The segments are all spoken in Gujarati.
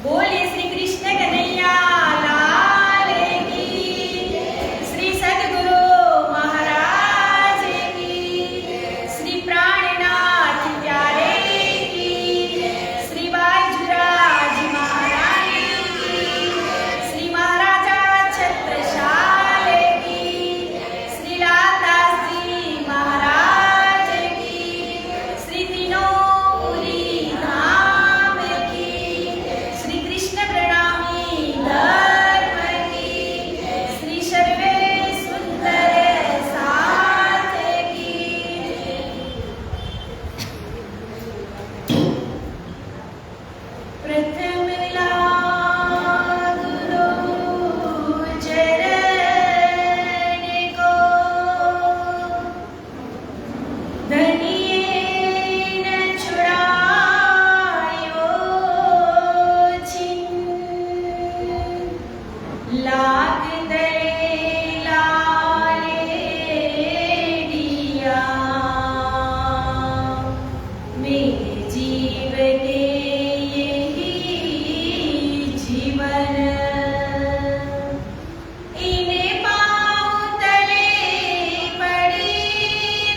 बोले श्री कृष्ण कन्हैया लाल की, श्री सद्गुरु महाराज की, श्री प्राणनाथ प्यारे की, श्री बाजूराज महारानी की, श्री महाराजा छत्रसाल की, श्री लालदास जी महाराज की, श्री तीनों धाम की, श्री कृष्ण प्रणामी धर्म की, श्री सर्वे सुंदर साथ की। प्रथम लागू चरण को, धनिये न छुड़ायो छिन, लाग दले लाले दिया, मेरे जीव के यही जीवन, इन्हें पाँव तले पड़ी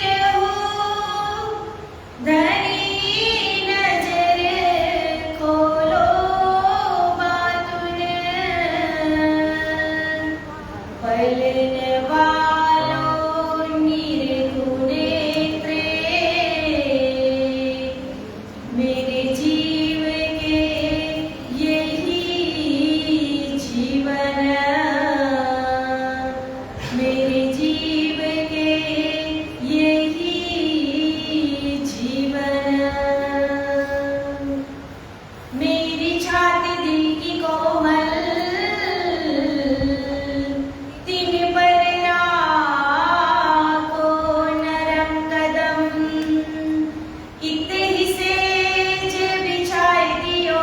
रहूं, धनी नजर खोलो बातुन, पलन वालों निर्गुण नेत्रे, मेरे जीव के यही जीवन, मेरे जीव के यही जीवन। मेरी छाती दिल की कोमल, तीन पर राखो नरम कदम, इतने ही सेज बिछाए दियो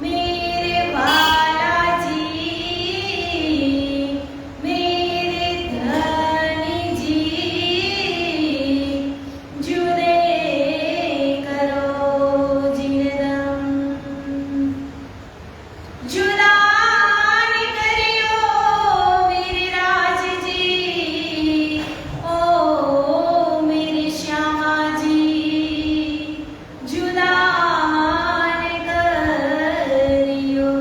मेरे बालाजी, मेरे धनी जी, जुदे करो जिनदम, जुदा न करियो मेरे राज जी, ओ मेरे श्यामा जी, जुदा न करियो।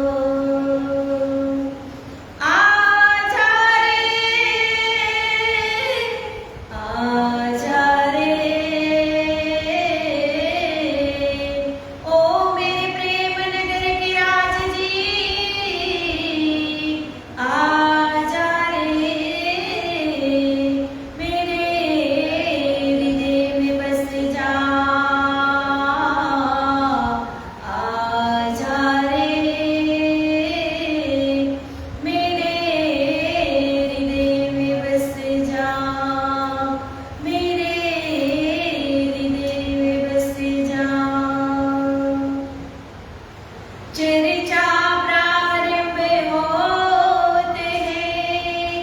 आजा रे, ओ मेरे प्रेम नगर के राज जी, आजा रे, मेरे हृदय में बस जा, आजा रे, मेरे हृदय में बस जा, मेरे हृदय में बस जा। चर्चा प्रारंभ होते हैं,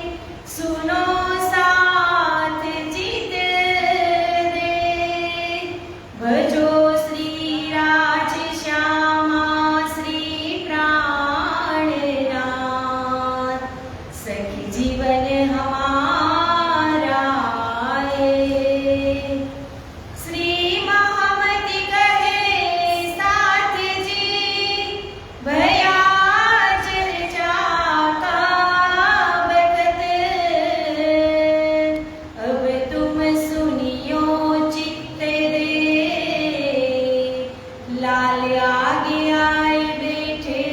सुनो साथ चित दे, भजो श्री राज श्यामा श्री प्राणनाथ, सखी जीवन हमारा है। श्री महामति कहे साथ जी, भया चर्चा का बखत, अब तुम सुनियो चित्त दे, लाल आगे आए बैठे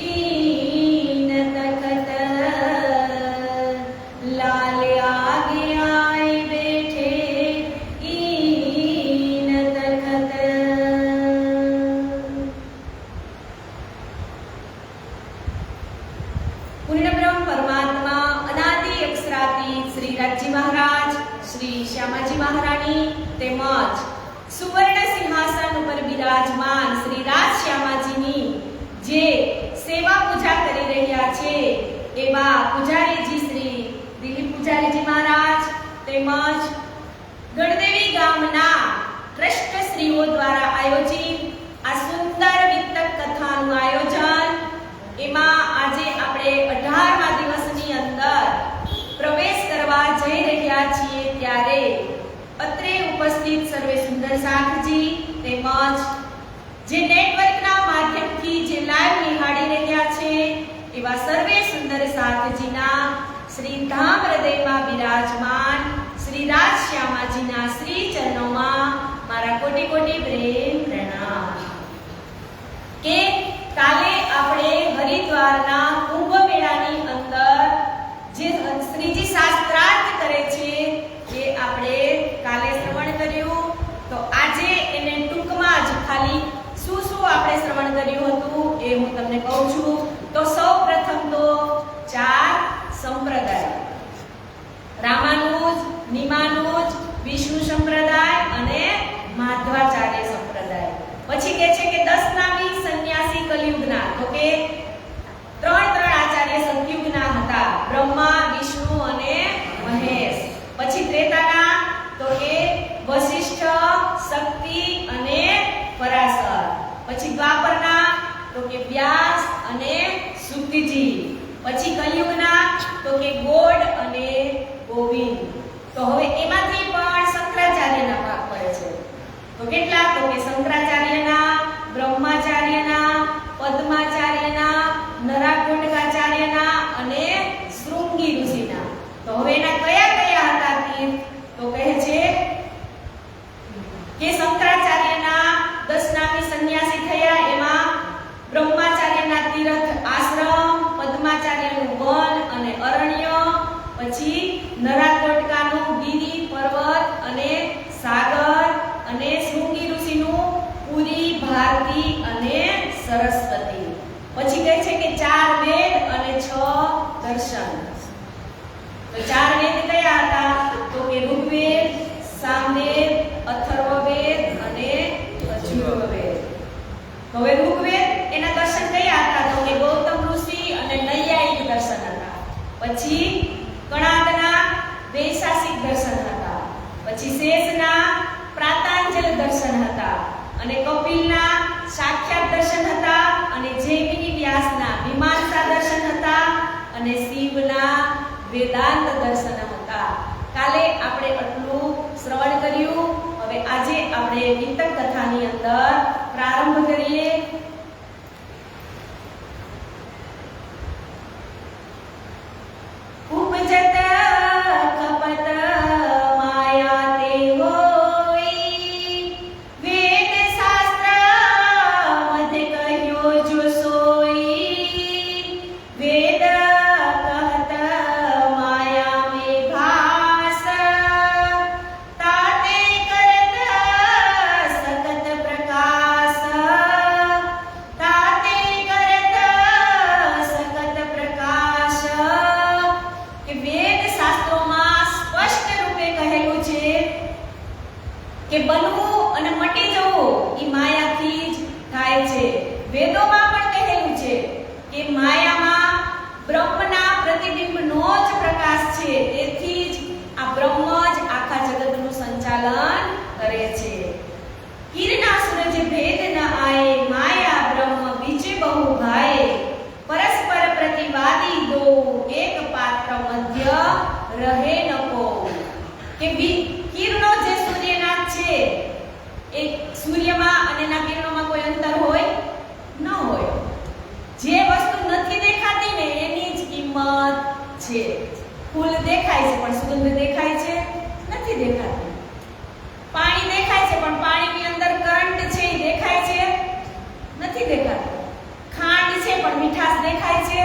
ईन तखत, लाल आगे आए बैठे ईन तखत। पूर्णब्रह्म परमात्मा अनादि अक्षरातीत श्री રાજજી મહારાજ, શ્રી શ્યામાજી મહારાણી તેમજ સુવર્ણ સિંહાસન ઉપર બિરાજમાન શ્રી રાજ શ્યામાજીની જે સેવા પૂજા કરી રહ્યા છે એવા પૂજારીજી શ્રી દિલીપ પૂજારીજી મહારાજ તેમજ ગણદેવી ગામના ટ્રસ્ટ શ્રીઓ દ્વારા આયોજિત આ સુંદર એમાં આજે આપણે 18મા દિવસની અંદર પ્રવેશ કરવા જઈ રહ્યા છીએ ત્યારે અત્રે ઉપસ્થિત સર્વે સુંદર સાથજી તેમજ જે નેટવર્કના માધ્યમથી જે લાઈવ નિહાળી રહ્યા છે એવા સર્વે સુંદર સાથજીના શ્રી ધામ હૃદયમાં બિરાજમાન શ્રી રાજશ્યામાજીના શ્રી ચરણોમાં મારા કોટી કોટી પ્રેમ પ્રણામ. કે કાલે આપણે હરિદ્વારના કુંભ મેળાની અંદર જે શ્રીજી શાસ્ત્રાર્થ કરે છે એ આપણે કાલે શ્રવણ કર્યું. તો આજે એને ટૂંકમાં જ ખાલી શું શું આપણે શ્રવણ કર્યું હતું એ હું તમને કહું છું. તો સૌપ્રથમ તો 4 સંપ્રદાય, રામાનુજ, નિમાનુજ, વિષ્ણુ સંપ્રદાય અને માધવાચાર્ય સંપ્રદાય. પછી કહે છે કે 10 નામી સંન્યાસી કલિયુગના, તો કે 3 આચાર્ય સતયુગના હતા, બ્રહ્મા, વિષ્ણુ અને મહેશ. પછી ત્રેતાના તો કે વશિષ્ઠ, શક્તિ અને પરાશર. પછી દ્વાપરના તો કે વ્યાસ અને સુકજી. પછી કલિયુગના તો કે ગોડ અને ગોવિંદ. તો હવે એમાંથી પણ શંકરાચાર્યના ભાગ પડે છે. તો કેટલા? તો કે શંકરાચાર્યના, બ્રહ્માચાર્યના, પદ્માચાર્યના, નરાકોટકાચાર્યના અને શૃંગી ઋષિના. તો હવે એના કયા કયા હતા તીર્થ? તો કહે છે કે શંકરાચાર્યના 10 નામી સંન્યાસી થયા, એમાં બ્રહ્માચાર્યના તીર્થ આશ્રમ, પદ્માચાર્યનું વન અને અરણ્ય, પછી નરાકોટકાનું ગિરી પર્વત અને સાગર, અને શૃંગી ઋષિનું પુરી, ભારતી અને સરસ્વતી. પછી કહે છે કે 4 વેદ અને 6 દર્શન. તો 4 વેદ કયા હતા? તો કે ઋગ્વેદ, સામવેદ, અથર્વવેદ અને યજુર્વેદ. હવે ઋગ્વેદ એના દર્શન કયા હતા? તો કે ગૌતમ ઋષિ અને નૈયાયિક દર્શન હતા. પછી કણાદના વૈશાસિક દર્શન હતા. પછી શેષના પ્રાતાંજલ દર્શન હતા. અને કપિલના સાક્ષાત દર્શન હતા. અને જૈમિની વ્યાસના મીમાંસા દર્શન હતા. અને શિવના વેદાંત દર્શન હતા. કાલે આપણે આટલું શ્રવણ કર્યું. હવે આજે આપણે વિતક કથાની અંદર પ્રારંભ કરીએ. ઉપજત કપટ માયા તે હોય, વેદ શાસ્ત્ર મધ્ય કહ્યો જો સોઈ. વેદ કહત માયા મે ભાસ, તાતે કરત સતત પ્રકાશ. તાતે કરત સતત પ્રકાશ. કે વેદ શાસ્ત્રોમાં સ્પષ્ટ રૂપે કહેલું છે કે બનવું અને મટી જવું એ માયાથી જ થાય છે. વેદોમાં પણ કહેલું છે કે માયામાં બ્રહ્મના પ્રતિબિંબનો જ પ્રકાશ છે. તેથી જ આ બ્રહ્મ જ આખા જગતનું સંચાલન કરે છે. કિરના સૂરજ ભેદ ન આએ, માયા બ્રહ્મ બીજ બહુ ભાએ. પરસ્પર પ્રતિવાદી દો, એક પાત્ર મધ્ય રહે ન કો. કે કિરણો જે સૂર્યના છે એ સૂર્યમાં અને એના કિરણોમાં કોઈ અંતર હોય ન હોય. જે વસ્તુ નથી દેખાતી ને એની જ કિંમત છે. ફૂલ દેખાય છે પણ સુગંધ દેખાય છે નથી દેખાતી. પાણી દેખાય છે પણ પાણીની અંદર કરંટ છે એ દેખાય છે નથી દેખાતું. ખાંડ છે પણ મીઠાશ દેખાય છે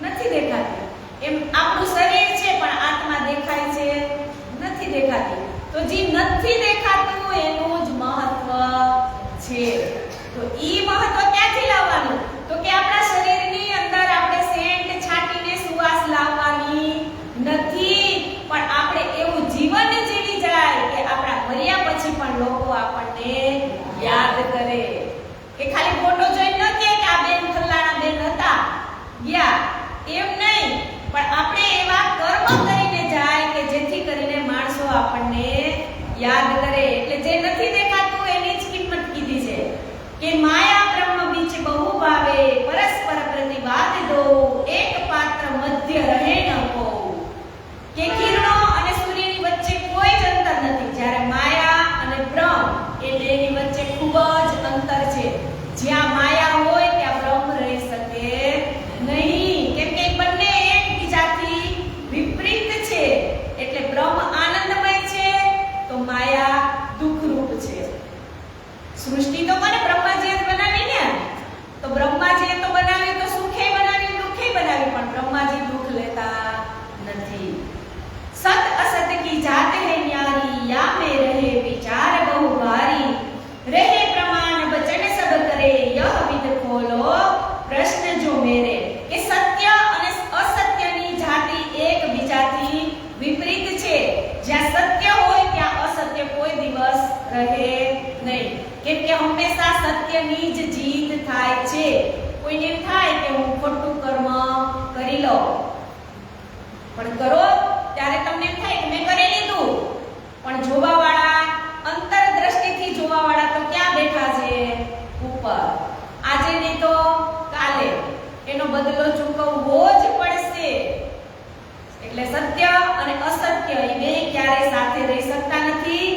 નથી દેખાતી. એમ આપણું શરીર છે પણ આત્મા દેખાય છે નથી દેખાતી. તો જે નથી દેખાતું એનું જ મહત્વ છે. તો ઈ મહત્વ ક્યાંથી લાવવાનું? તો કે આપણા શરીરની અંદર આપણે સેન્ટ છાંટીને સુવાસ લાવવાની નથી, પણ આપણે એવું જીવન જીવી જાય કે આપણા મર્યા પછી પણ લોકો સૃષ્ટિ તો કોને બ્રહ્માજીએ જ બનાવી ને. તો બ્રહ્માજીએ તો બનાવી, તો સુખે બનાવી, દુખે બનાવી, પણ બ્રહ્માજી દુખ લેતા નથી. સત असत की जात है न्यारी, या में रहे विचार बहु भारी, रहे प्रमाण वचन सब करे, यह विद खोलो प्रश्न जो मेरे. કે સત્ય અને અસત્યની જાતિ એકબીજાથી વિપરીત છે. જ્યાં સત્ય હોય ત્યાં અસત્ય કોઈ દિવસ રહે નહીં, કેમ કે હંમેશા સત્યની જ જીત થાય છે. કોઈને એમ થાય કે હું ખોટું કર્મ કરી લઉં, પણ કરો ત્યારે તમને એમ થાય કે મેં કરી લીધું, પણ જોવાવાળા, અંતરદ્રષ્ટિથી જોવાવાળા તો ક્યાં બેઠા છે? ઉપર. આજે નહીં તો કાલે એનો બદલો ચૂકવવો જ પડશે. એટલે સત્ય અને અસત્ય એ બે ક્યારેય સાથે રહી શકતા નથી.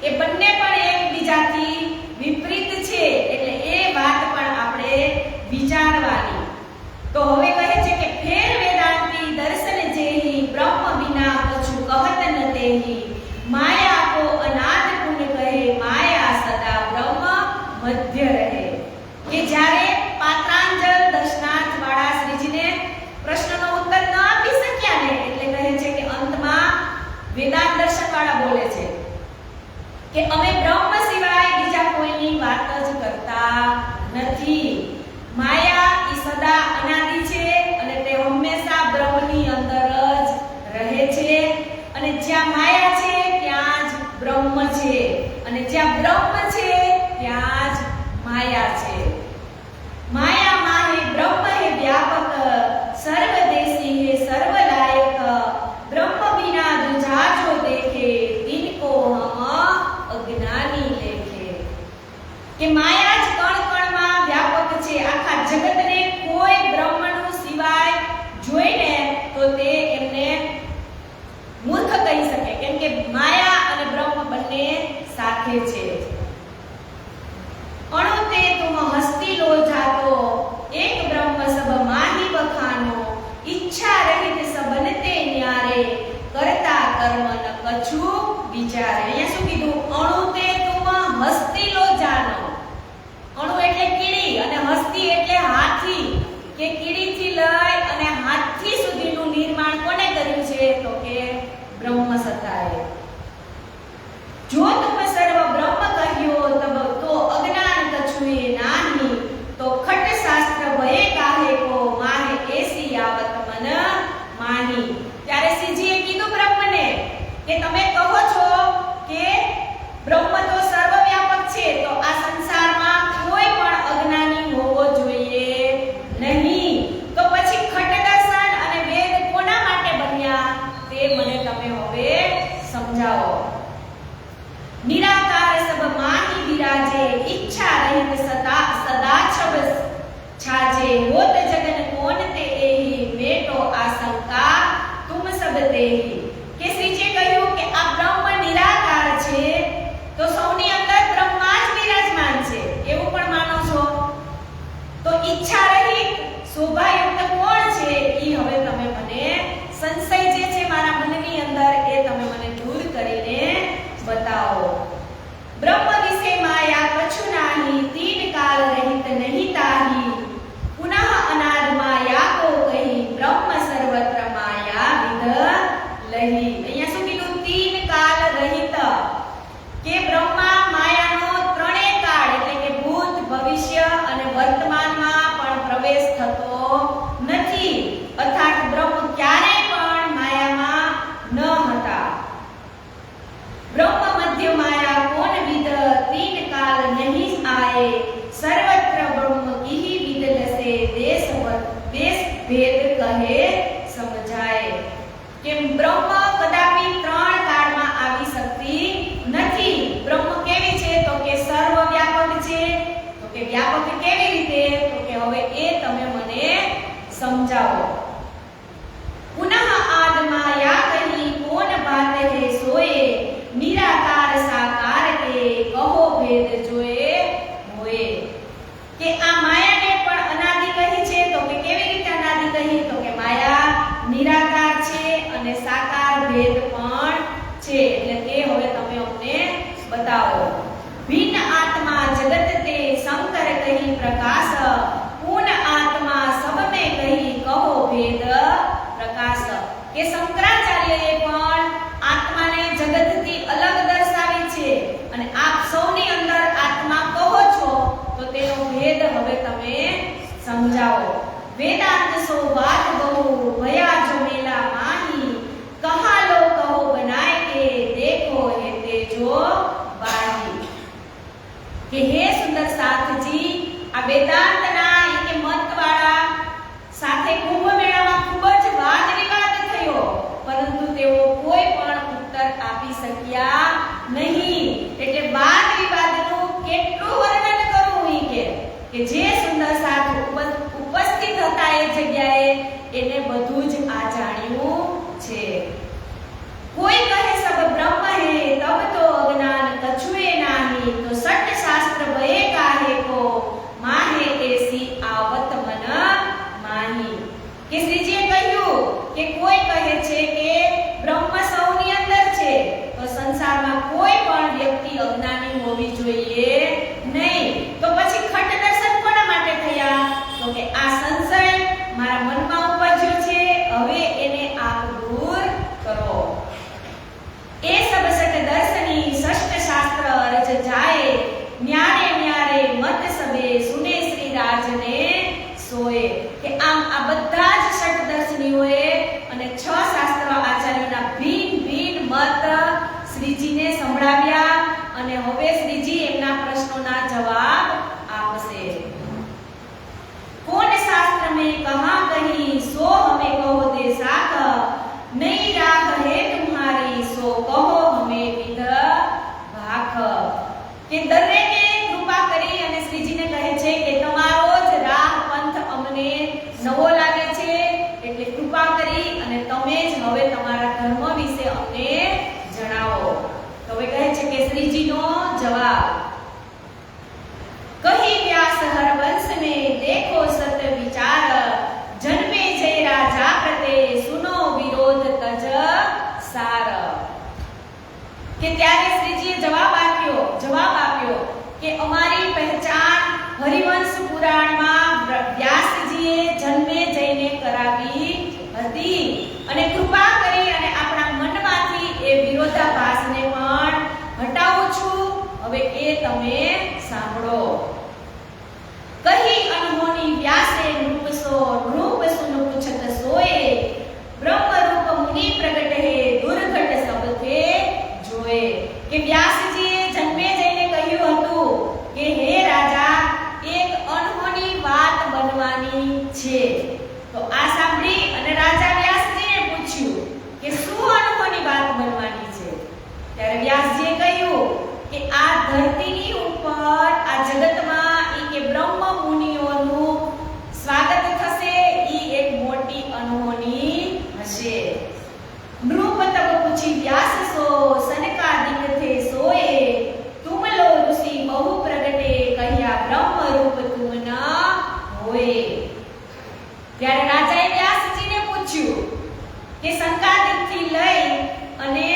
એ બંને પણ એકબીજાથી વિપરીત છે, એટલે એ વાત પણ આપણે વિચારવાની. તો હવે કહે છે કે ફેર વેદાંતી દર્શન જેહી, બ્રહ્મ વિના કछु કહત ન તેહી, માયા કો અનાદ પુન કહે, માયા સદા બ્રહ્મ મધ્ય રહે. કે જ્યારે પાત્રાંજલ દર્શનાર્થ વાળા શ્રીજીને પ્રશ્નનો ઉત્તર ન આપી શક્યા ને, એટલે કહે છે કે અંતમાં વેદાંત દર્શન વાળા બોલે છે કે અમે બ્રહ્મ સિવાય બીજા કોઈની વાત જ કરતા નથી. માયા એ સદા અનાદિ છે અને તે હંમેશા બ્રહ્મની અંદર જ રહે છે. અને જ્યાં માયા છે ત્યાં જ બ્રહ્મ છે, અને જ્યાં બ્રહ્મ છે ત્યાં જ માયા છે. माया माहे ब्रह्म है व्यापक, सर्वदेशी है सर्वलायक, ब्रह्म बिना दूजा जो देखे, तिनको हम अज्ञानी लेखे. કે માયા જ કણ કણમાં વ્યાપક છે. આખા જગતને કોઈ બ્રહ્મનું સિવાય જોઈને તો તે એમને મૂર્ખ કહી શકે, કેમ કે માયા અને બ્રહ્મ બંને સાથે છે. અણુતે તુમ હસ્તી લો જાતો, એક બ્રહ્મ સબ માહી બખાનો, ઈચ્છા રહિત સબનતે ન્યારે, કરતા કર્મ ન કछु વિચારે. અહીંયા શું કીધું? અણુતે તુમ હસ્તી લો જાનો. અણુ એટલે કીડી અને હસ્તી એટલે હાથી. કે કીડીથી લઈ અને હાથી સુધીનું નિર્માણ કોને કર્યું છે? તો કે બ્રહ્મ સત્તાએ. જો તુમ સર્વ બ્રહ્મ કહ્યો તબ તો અજ્ઞાન કછુએ નાહી, તો ખટ શાસ્ત્ર ભયે કાહે કો, માહે એસી આવત મન માહી. ત્યારે શ્રીજીએ કીધું બ્રહ્મને કે તમે કહો છો કે બ્રહ્મ તો સર્વવ્યાપક છે, તો આ સંસારમાં કોઈ પણ અજ્ઞાની હોવો જોઈએ નહીં. તો પછી ખટ દર્શન અને વેદ કોના માટે બન્યા તે મને તમે હવે સમજાવો. निराकार सब माही विराजे, इच्छा रहित सदा सदा छब छाजे, होत जगन कोन ते एही, मेटो आशंका तुम सब तेही. કે શ્રીજીએ કહ્યું કે આ બ્રહ્મ નિરાકાર છે, તો સૌની અંદર બ્રહ્મા જ વિરાજમાન છે એવું પણ માનો છો? તો ઈચ્છા રહિત શોભાયુક્ત કોણ છે? ઈ હવે તમે મને સંશય જે છે મારા મનની અંદર એ તમે મને દૂર કરીને बताओ. ब्रह्म विषय माया कछु नाही, तीन काल रहित नहीं ताही, पुनः अनाद माया को कही, ब्रह्म सर्वत्र माया विद लही. અહીંયા શું કીધું? तीन काल रहित. કે બ્રહ્મા માયાનો ત્રણેય કાળ એટલે કે ભૂત, ભવિષ્ય અને વર્તમાનમાં પણ પ્રવેશ થતો નથી. અર્થાત બ્રહ્મ ક્યારેય પણ માયામાં ન હતા. ब्रह्म मध्य माया कौन विद, तीन काल नहीं आए, सर्वत्र ब्रह्म की ही विद लसे, देश भेद कहे समझाए. કે બ્રહ્મ કદાપી ત્રણ કાળમાં આવી શકતી નથી. બ્રહ્મ કેવી છે? તો કે સર્વવ્યાપક છે. તો કે વ્યાપક કેવી રીતે? તો કે હવે એ તમે મને સમજાવો. પુનઃ આદ માયા કહી, કોન બાત હે સોએ, निराकार साकार के कहो भेद जोए होए. કે આ માયાને પણ અનાદિ કહી છે. તો કે કેવી રીતે અનાદિ કહી? તો કે માયા નિરાકાર છે અને સાકાર ભેદ પણ છે. એટલે તે હવે તમે અમને बताओ। भिन्न आत्मा जगत समझाओ। वेदांत सो बात बहु भया जो मेला माही, कहा लो कहो बनाए के देखो हे तेजो बाही। के हे सुंदर साथजी, आ वेदांतना के मतवाळा સાથે કુંભ મેળામાં ખૂબ જ વાદ વિવાદ થયો, પરંતુ તેઓ કોઈ પણ ઉત્તર આપી શક્યા નહીં. એટલે વાદ વિવાદનું કેટલું વર્ણન કરવું કે જે સુંદર સાથ ઉપસ્થિત હતા એ જગ્યાએ એને બધું જ આ જાણ્યું છે. કોઈ કહે સબ બ્રહ્મ હે તબ તો અજ્ઞાન કછુએ નાહી, તો સટ શાસ્ત્ર ભય કાહે કો માહે એસી આવત મન માહી. કે શ્રીજીએ કહ્યું કે કોઈ કહે છે કે બ્રહ્મ સૌની અંદર છે, તો સંસારમાં કોઈ પણ વ્યક્તિ અજ્ઞાની હોવી જોઈએ નહીં. તો પછી ખટ દર્શન કોના માટે થયા? તો કે આ સંશય મારા મનમાં ઉપજ્યો છે, હવે એને આપ દૂર કરો. એ સબ સટ દર્શની ષષ્ઠ શાસ્ત્ર રજ જાય, ન્યારે ન્યારે મત સબે સુને શ્રી રાજને સોએ. કે આમ આ બધા જ ષટદર્શનીઓએ અને 6 શાસ્ત્ર આચાર્યોના ભિન્ન ભિન્ન મત શ્રીજીને સંભળાવ્યા અને હવે શ્રીજી એમના પ્રશ્નોના જવાબ આપશે. કોણ શાસ્ત્ર में कहा कही सो हमें कहो दे साथ, नहीं राह है तुम्हारी सो कहो हमें विध भाख. કે દરેકે કૃપા કરી અને શ્રીજીને કહે છે કે તમારો જ રાહ પંથ અમને નવો લાગે છે, એટલે કૃપા કરી અને તમે જ હવે તમારા ધર્મ વિશે અમને જણાવો. તો હવે કહે છે કે શ્રીજીનો જવાબ. કહી વ્યાસ હરવંશ ને દેખો સત વિચાર, જન્મે જય રાજા પ્રતે સુનો વિરોધ તજ સાર. કે ત્યારે શ્રીજીએ જવાબ આપ્યો કે અમારી પહેચાન હરિવંશ પુરાણમાં વ્યાસજીએ જન્મે જઈને કરાવી હતી, અને કૃપા કરી અને આપણા મનમાંથી એ વિરોધાભાસને પણ હટાવું છું. હવે એ તમે સાંભળો. કહી અનહોની વ્યાસે નૃપ સો નૃપ સુન પૂછત સોએ, બ્રહ્મ રૂપ મુનિ પ્રગટ હે દુર્ઘટ સબ થે જોએ. કે વ્યાસજીએ જન્મે જઈને કહ્યું હતું કે હે રાજા, એક અનહોની વાત બનવાની છે. તો આ સાંભળી અને રાજા વ્યાસજીને પૂછ્યું કે શું અનહોની વાત બનવાની છે? ત્યારે વ્યાસજીએ કહ્યું કે આ ધરતીની ઉપર આ જગતમાં કે બ્રહ્મ મુનિઓનું સ્વાગત થશે, ઈ એક મોટી અનહોની હશે. નૃપ તબ પૂછી વ્યાસ સો સનકાદિક થે સોએ, तुम लो ऋषि बहु प्रगटे कह्या ब्रह्म रूप तुम न होए. ત્યારે રાજાએ વ્યાસજીને પૂછ્યું કે સંકાદિક થી લઈ અને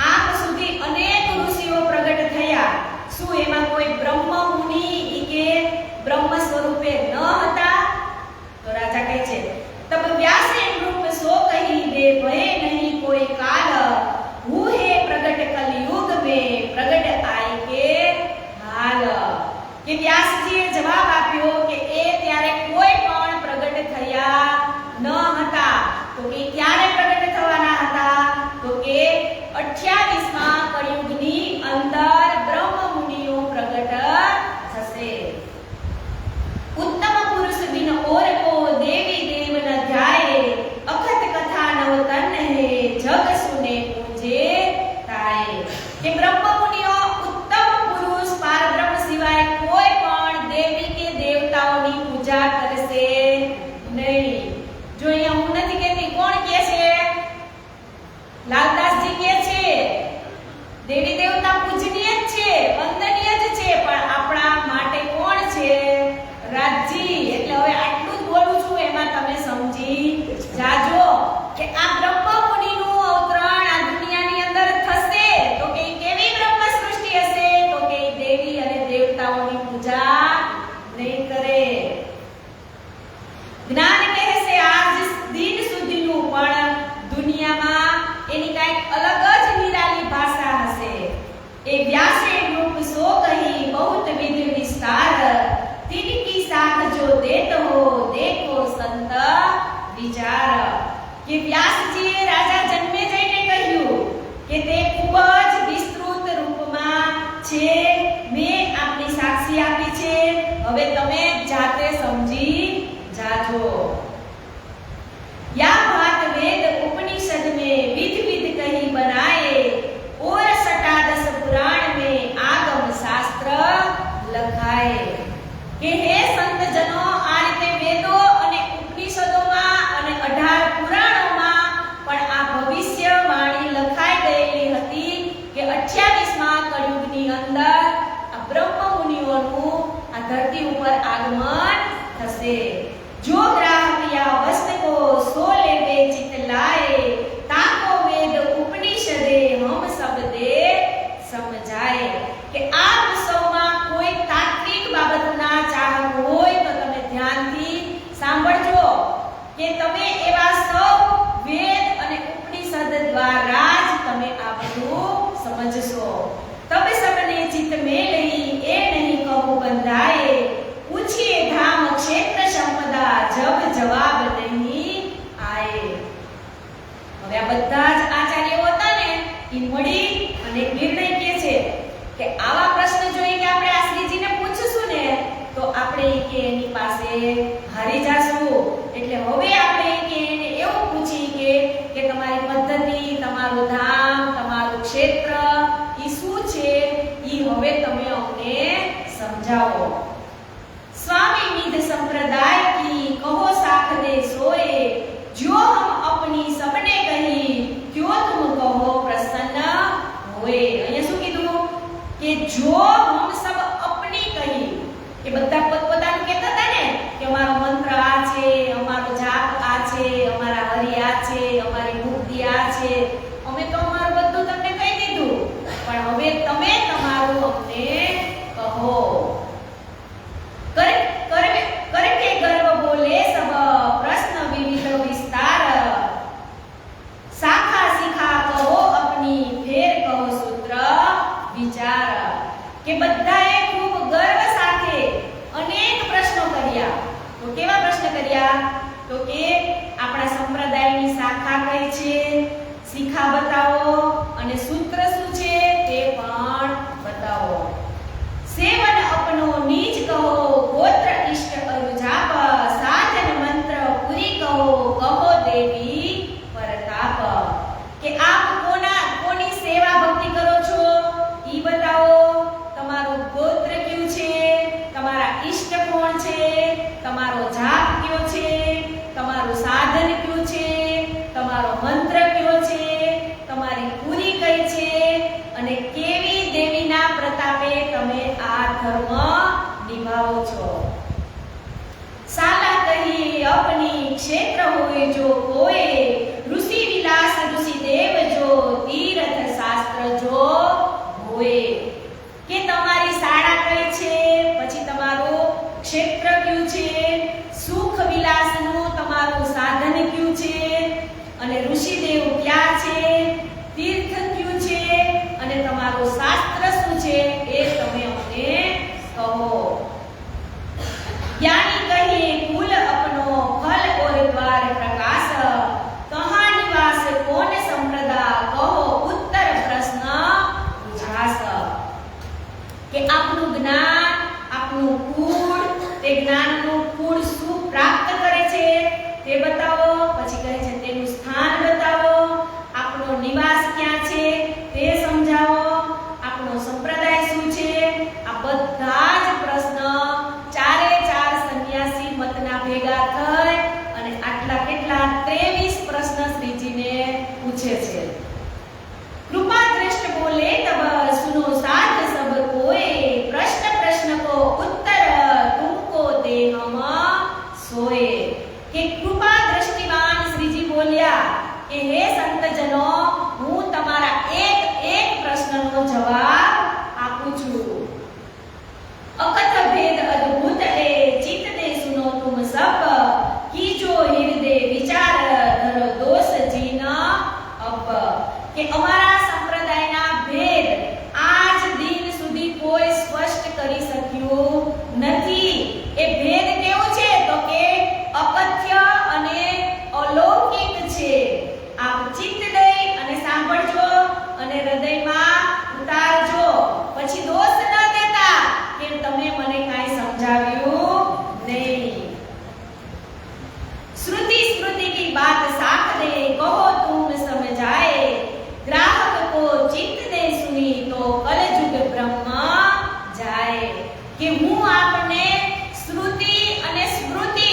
આપ સુધી અનેક ઋષિઓ પ્રગટ થયા, શું એમાં કોઈ બ્રહ્મ મુનિ કે બ્રહ્મ સ્વરૂપે ન હતા? તો રાજા કહે છે તબ વ્યાસે રૂપ સો કહી દે ભય નહીં કોઈ કાલ, હુએ પ્રગટ કલયુગ में પ્રગટ આઈ કે હાલ. કે વ્યાસજીએ જવાબ આપ્યો કે એ ત્યારે કોઈ પણ પ્રગટ થયા ન હતા. તો કે ક્યારે પ્રગટ થવાના હતા? તો કે 28મા કળિયુગની અંદર બ્રહ્મ મુનિઓ પ્રગટ થશે. उत्तम पुरुष बिन और को देवी देव न ध्याए, अखत कथा नवतन है जग सुने पूजे ताए. કે બ્રહ્મ મુનિઓ ઉત્તમ પુરુષ પારબ્રહ્મ સિવાય કોઈ પણ દેવી કે દેવતાઓની પૂજા કરશે નહીં. જો અહીંયા હું નથી કહેતી, કોણ કહે છે? લાલદાસજી કહે છે દેવી દેવતા પૂજનીય જ છે, વંદનીય જ છે, પણ આપણા માટે કોણ છે? રાજજી. એટલે હવે આટલું જ બોલું છું, એમાં તમે સમજી જાજો કે આ બ્રહ્મ મુનિનું અવતરણ આ દુનિયાની અંદર થશે. તો કે કેવી બ્રહ્મ સૃષ્ટિ હશે? તો કે દેવી અને દેવતાઓની પૂજા નહીં કરે. જ્ઞાન કહેશે આજ દિન સુધીનું, પણ દુનિયામાં એની કાંઈક અલગ જ નિરાલી ભાષા હશે. એ વ્યાસે રૂપ સો કહી बहुत विध विस्तार, तिनकी साथ जो देत हो હવે તમે જાતે સમજી जाजो। या बात वेद उपनिषद में विध विध कही बनाए और 17 पुराण में आगम शास्त्र लखाए के हे संत जनो आ रीते वेदो अने उपनिषदों अने 18 पुराणों पण आ भविष्यवाणी लखाई गयेली हती के 28 कलयुगनी अंदर आ ब्रह्म मुनिओनुं आ धरती उपर आगमन थशे। जो ग्राहक या वस्तु को सो लेवे चित लाए ताको वेद उपनिषदे हम सब दे समझाए के आ विषयમાં કોઈ તાત્વિક બાબતના ચાહક હોય તો તમે ધ્યાનથી સાંભળજો કે તમે એવા સૌ વેદ અને ઉપનિષદ દ્વારા જ તમે આ બધું સમજશો। तब सबने चित्त में लई ए नहीं कहूं बंधाए पूछिए धाम क्षेत्र संपदा जब जवाब नहीं आए। હવે આ બધા જ આચાર્યો હતા ને એ મળી અને નિર્ણય કે છે કે આવા પ્રશ્ન જોઈએ કે આપણે આ શ્રીજીને પૂછશું ને તો આપણે કે એની પાસે હારી જાશું। એટલે હવે આપણે કે એને એવું પૂછી કે તમારી પદ્ધતિ તમારું ધામ તમારું ક્ષેત્ર ઈ શું છે ઈ હવે તમે અમને સમજાવો। स्वामी निध संप्रदाय की कहो साख दे सोए जो हम अपनी सबने कही क्यों तुम कहो प्रसन्न होए। અહીંયા શું કીધું કે જો हम सब अपनी कही કે બધા પોતપોતાનું કહેતા હતા ને કે અમારો મંત્ર આ છે અમારો જાપ આ છે અમારા હરિ આ છે અમારી મુક્તિ આ છે અમે તો અમારું બધું તમને કહી દીધું પણ હવે તમે તમારું અમને કહો। करके गर्व बोले सब प्रश्न विविध विस्तार शाखा शिखा कहो अपनी फेर कहो सूत्र विचार के बधाए खूब गर्व साथे अनेक प्रश्नो कर्या। तो केवा प्रश्न कर्या तो के आपણા संप्रदायની शाखा કઈ છે शिखा बताओ અને सूत्र શું છે તે પણ बताओ। सेवन अपनो नीच कहो गोत्र इष्ट अरुजाप साधन मंत्र पूरी कहो कहो देवी परताप के आप कोनी सेवा भक्ति करो छो ई बताओ। तमारो गोत्र क्यू छे तमारा इष्ट कोण छे तमारो जाप क्यो छे तमारो साधन क्यो छे तमारो मंत्र क्यो छे तमारी पूरी कई छे अने केवी देवीना प्रतापे तमे आ धर्म निभावो छो। साला कही अपनी क्षेत्र होए जो कोए ऋषि विलास ऋषि देव जो तीर्थ शास्त्र जो होए के तमारी शाळा कई छे પછી તમારો ક્ષેત્ર ક્યું છે સુખ વિલાસનું તમારું સાધન ક્યું છે અને ઋષિ દેવ ક્યાં છે तीर्थ क्यों छे અને તમારો શાસ્ત્ર શું છે એ તમે અમને કહો। ज्ञानी कहे कुल अपनो फल और द्वार प्रकाश कहाँ निवास कौन संप्रदा कहो કે હું આપને શ્રુતિ અને સ્મૃતિ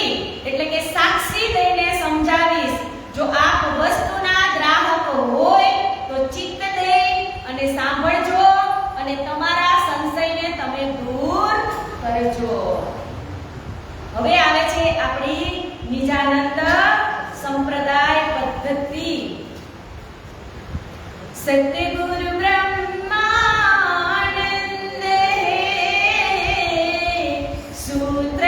એટલે કે સાક્ષી દઈને સમજાવીશ. જો આપ વસ્તુના ગ્રાહક હોય તો ચિત્ત દઈ અને સાંભળજો અને તમારા સંશયને તમે દૂર કરજો. હવે આવે છે આપણી નિજાનંદ સંપ્રદાય પદ્ધતિ. સત્યગુરુ બ્રહ્માનંદ સૂત્ર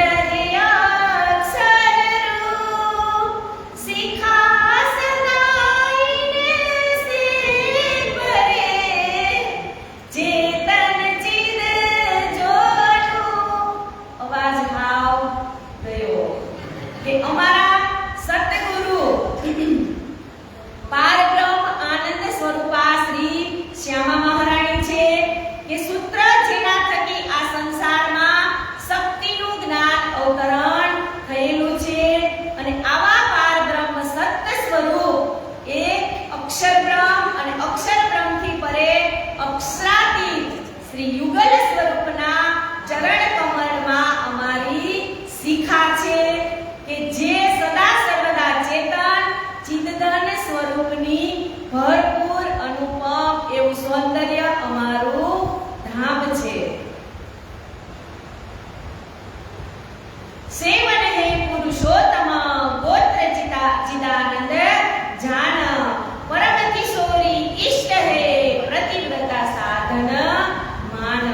ભરપૂર અનુપમ એવું સૌંદર્ય અમારું ધામ છે. સેવન હે પુરુષોત્તમ ગોત્ર ચિદાનંદ જાન પરમ કિશોરી ઇષ્ટ હે પ્રતિવ્રતા સાધન માન.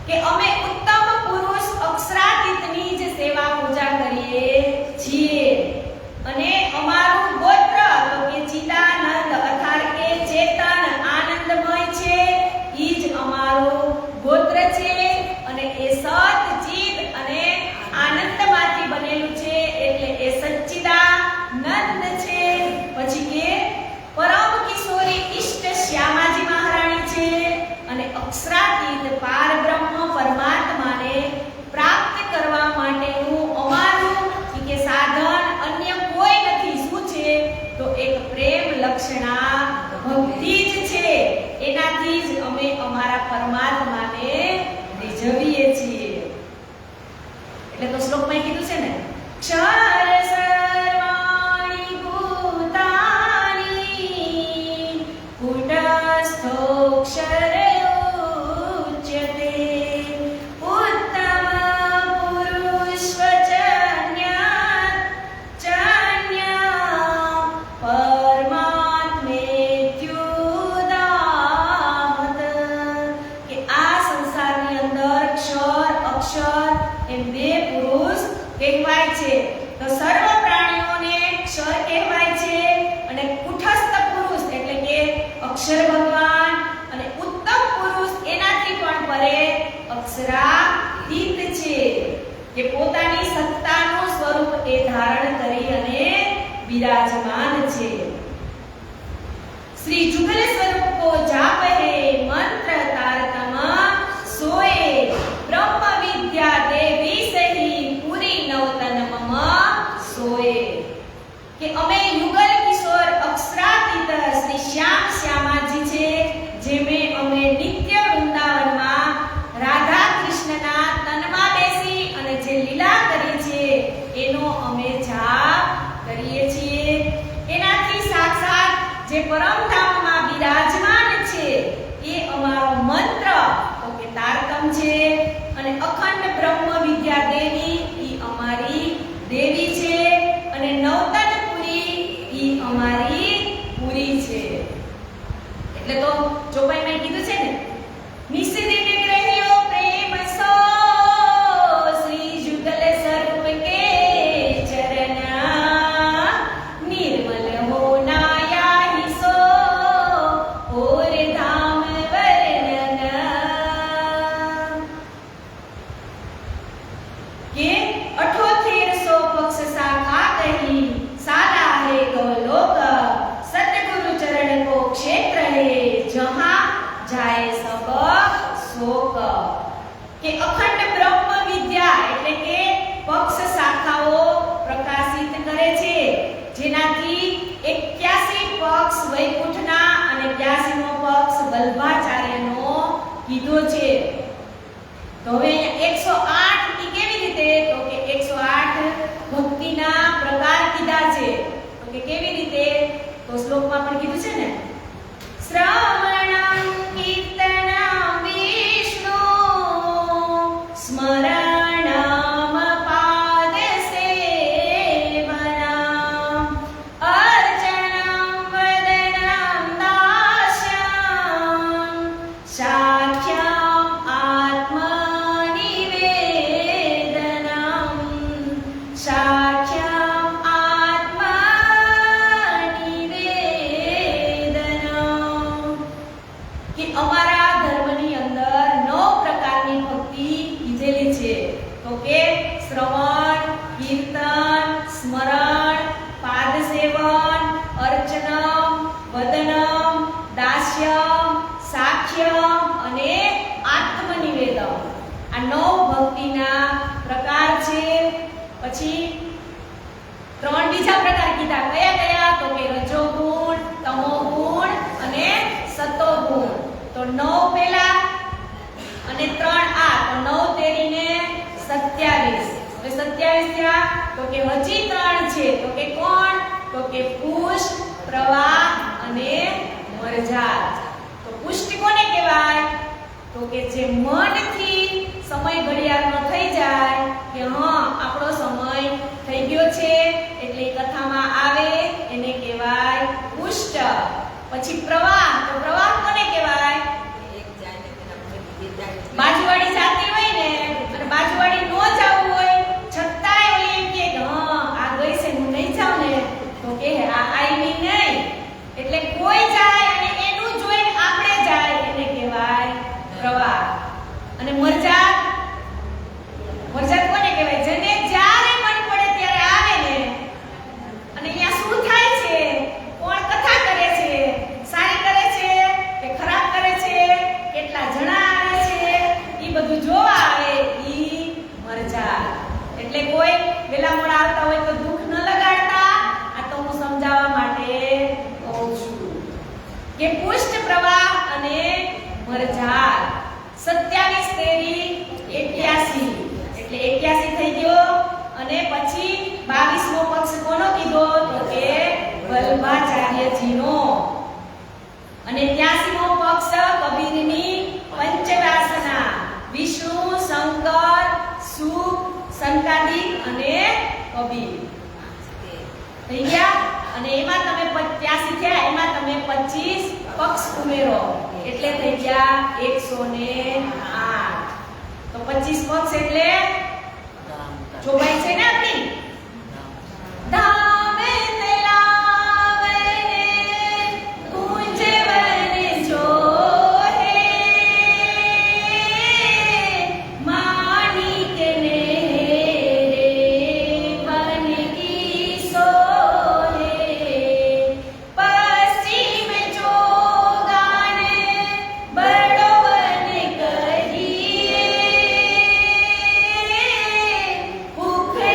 કે અમે ઉત્તમ પુરુષ અક્ષરાતીતની જ સેવા પૂજા કરીએ છીએ અને અમારું ગોત્ર તો કે ચિદાનંદ અર્થાત કે ચેતન આનંદમય છે, ઈ જ અમારું ગોત્ર છે અને એ સત ચિત અને આનંદમાંથી બનેલું છે એટલે એ સચ્ચિદાનંદ છે. પછી કે પરમ કિશોરી ઇષ્ટ શ્યામાજી મહારાણી છે અને અક્ષરાતીત પારબ્રહ્મ પરમાત્માને પ્રાપ્ત કરવા માટેનું અમારું કે સાધન અન્ય કોઈ નથી. શું છે તો એક પ્રેમ લક્ષણા ભક્તિ જ છે. એનાથી જ અમે અમારા પરમાત્માને રીઝવીએ છીએ. એટલે તો શ્લોકમાં કીધું છે ને, ક્ષર સર્વાણિ ભૂતાનિ કુટસ્થોક્ષર કહેવાય છે. તો સર્વ પ્રાણીઓને ક્ષર કહેવાય છે અને કુટસ્થ પુરુષ એટલે કે અક્ષર ભગવાન અને ઉત્તમ પુરુષ એનાથી પણ પરે અક્ષરાતીત છે કે પોતાની સત્તાનું સ્વરૂપ એ ધારણ કરી અને બિરાજમાન છે. શ્રી જુગલ સ્વરૂપ કો જાપ હે મંત્ર તારતમ સોએ બ્રહ્મ વિદ્યા દેવી સહી નવતન મમ સોએ. કે અમે યુગલ કિશોર અક્ષરાતીત શ્રી શ્યામાજી છે જેમે અમે નિત્ય વૃંદાવનમાં રાધા કૃષ્ણના તનમાં બેસી અને જે લીલા કરી છે એનો અમે જાપ કરીએ છીએ. એનાથી સાક્ષાત જે પરમધામમાં બિરાજમાન છે એ અમારો મંત્ર તો કે તારતમ છે અને અખંડ બ્રહ્મ વિદ્યા દેવી અમારી દેવી છે અને નવતન પુરી ઈ અમારી પુરી છે. એટલે તો ચોપાઈમાં કીધું છે ને, નિષિદ્ધ ગ્રહ્યો પ્રેમ સો શ્રી જુગલ સ્વરૂપ કે ચરના નિર્મલ હો નાયા હિસો ઓર ધામ વર્ણન. કે 7800 પક્ષ શાખા કહી साला है गौलोक सतगुरु चरण को क्षेत्र है जहाँ તો હવે 108 ઈ કેવી રીતે? તો કે 108 ભક્તિના પ્રકાર કીધા છે. તો કે કેવી રીતે? તો શ્લોકમાં પણ કીધું છે ને, શ્રવણં કીર્તનં વિષ્ણુ સ્મરણં પાદસેવનં અર્ચનં વદનં દાસ્યં સાખ્યં આત્મનિવેદનં સાખ્યં આત્મનિવેદનં. કે અમારા ધર્મની અંદર 9 પ્રકારની ભક્તિ કીધેલી છે. તો કે શ્રવણ, કીર્તન, સ્મરણ, પાદસેવન, અર્ચનમ, વદનમ, દાસ્યમ, સાખ્યમ અને આત્મનિવેદન. આ 9 ભક્તિના પ્રકાર છે. પછી 3 બીજા પ્રકાર કીધા. કયા કયા? તો કે રજોગુણ, તમોગુણ અને સતોગુણ. તો 9 પહેલા અને 3 આ. તો 9 તેરીને 27. હવે 27 થયા. તો કે હજી 3 છે. તો કે કોણ? તો કે પુષ્ટ, પ્રવાહ અને મરજાત. તો પુષ્ટ કોને કહેવાય? તો કે જે મનથી સમય ઘડિયાળનો થઈ જાય કે હા આપણો સમય થઈ ગયો છે એટલે કથામાં આવે એને કહેવાય પુષ્ટ. પછી પ્રવાહ. તો પ્રવાહ કોને કહેવાય? બાજુવાળી જાતી હોય ને અને બાજુવાળી નો જાવું હોય છતાંય ઓલી એમ કહે કે હા આ ગઈ છે હું નહીં જાઉં ને, તો કે આ આવી નહીં. એટલે કોઈ જાય અને એનું જોઈને આપણે જાય એને કહેવાય પ્રવાહ. અને મરજાત. મરજાત કોને કહેવાય? જેને જ્યારે મન પડે ત્યારે આવે ને અને અહીંયા શું થાય છે, કોણ કથા કરે છે, સારી કરે છે કે ખરાબ કરે છે, કેટલા જણા આવે છે, ઈ બધું જોવા આવે ઈ મરજાત. એટલે કોઈ વેલા મોડા આવતા હોય તો દુઃખ ન લગાડતા. આ તો હું સમજાવવા માટે કહું છું કે પુષ્ટ, પ્રવાહ અને મરજાત. 27 તેરી 81 એટલે 81 થઈ ગયો. અને પછી 22મો પક્ષ કોનો કીધો? તો કે વલ્ભાચાર્યજીનો. અને 83મો પક્ષ કબીરની પંચવાસના. વિષ્ણુ, શંકર, સુખ, સંતાદિક અને કબીર થઈ ગયા. અને એમાં તમે 85 થયા, એમાં તમે 25 પક્ષ ઉમેરો એટલે થઈ ગયા 108. તો 25 પક્ષ એટલે જોવાય છે ને આપણી ધામે તલાવને કુંજવન જોહે માણિકને રે બનકી સોહે પશ્ચિમ ચોગાને બડો બન કહીએ ભૂખે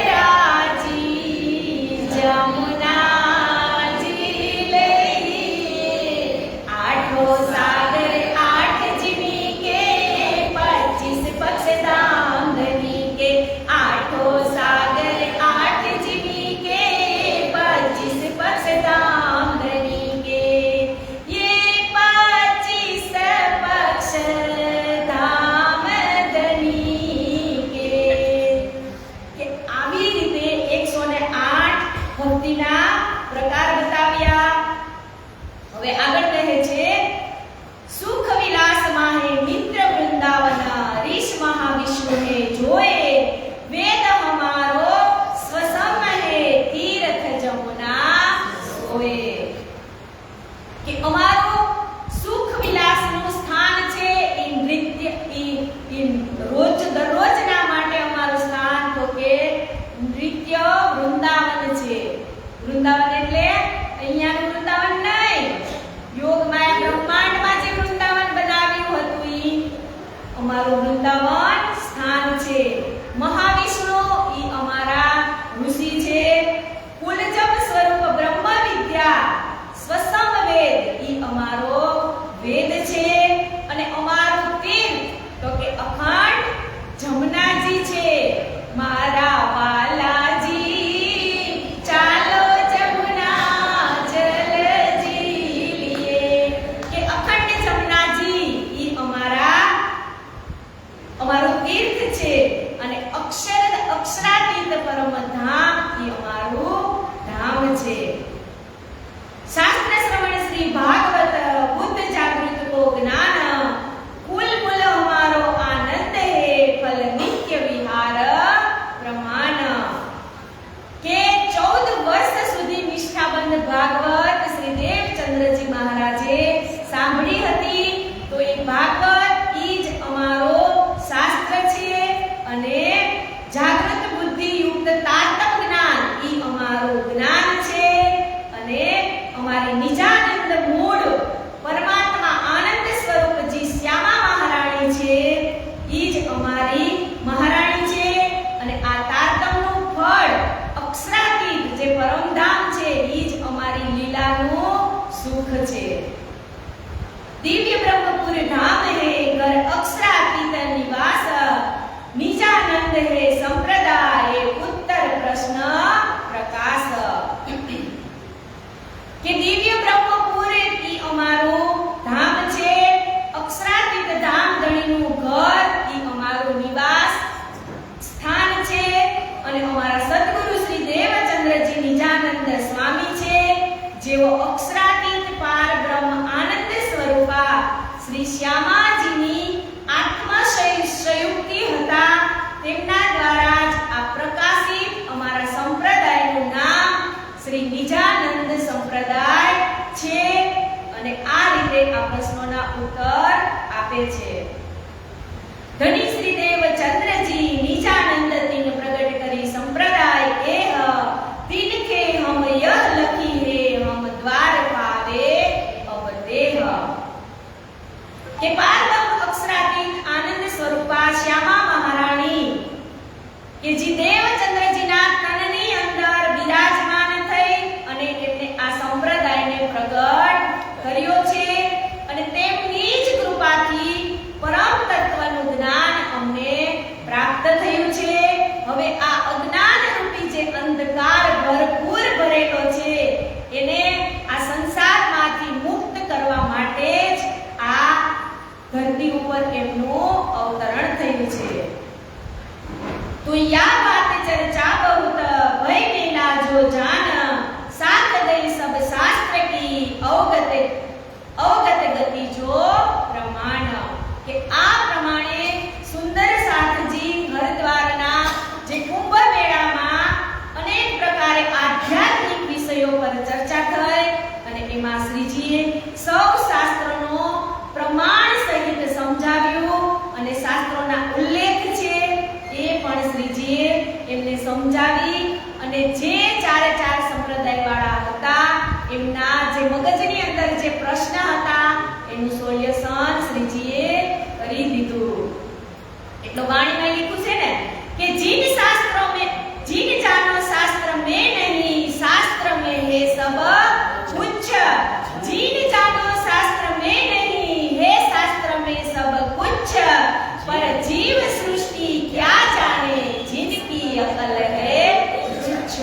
જેઓ અક્ષરાતીત પાર બ્રહ્મ આનંદ સ્વરૂપા શ્રી શ્યામાજીની આત્મસંયુક્તિ હતા, તેમના દ્વારા જ આ પ્રકાશિત અમારા સંપ્રદાયનું નામ શ્રી નિજાનંદ સંપ્રદાય છે. અને આ રીતે આ પ્રશ્નોના ઉત્તર આપે છે. ધની શ્રી દેવચંદ્રજી નિજાનંદ તિન પ્રગટ કરી સંપ્રદાય એહ तिनके हम यह लखी है हम द्वार पावे अब देह के पारब्रह्म अक्षरातीत आनंद स्वरूपा श्यामा महाराणी કે જે દેવચંદ્રજીના તનની અંદર બિરાજમાન થઈ અને એમને આ સંપ્રદાયને પ્રગટ કર્યો છે અને તેમની જ કૃપાથી પરમ તત્વનું જ્ઞાન અમને પ્રાપ્ત થયું છે. હવે આ અજ્ઞાન રૂપી જે અંધકાર ભરપૂર ભરેલો છે એને આ સંસારમાંથી મુક્ત કરવા માટે જ આ ધરતી ઉપર એમનું અવતરણ થયું છે. तो या बात चर्चा बहुत भय मेला जो जान साथ गई सब शास्त्र की अवगत गति जो प्रमाण કે આ પ્રમાણે સુંદર સાથજી હરદ્વારના જે કુંભ મેળામાં અનેક પ્રકારે આધ્યાત્મિક વિષયો પર ચર્ચા થઈ અને એમાં શ્રીજીએ સૌ શાસ્ત્રોનો પ્રમાણ સહિત સમજાવ્યું અને શાસ્ત્રોના ઉલ્લેખ છે એ પણ શ્રીજીએ એમને સમજાવી અને જે ચારે ચાર સંપ્રદાય વાળા હતા એમના જે મગજની અંદર જે પ્રશ્ન હતા એનું સોલ્યુશન શ્રીજીએ કરી દીધું. એટલો વાણીમાં લખ્યું છે ને કે जिन शास्त्रों में जिन जानो शास्त्र में नहीं शास्त्र में है सब कुछ जिन जानो शास्त्र में नहीं है शास्त्र में सब कुछ पर जीव सृष्टि क्या जाने जिनकी अकल है तुच्छ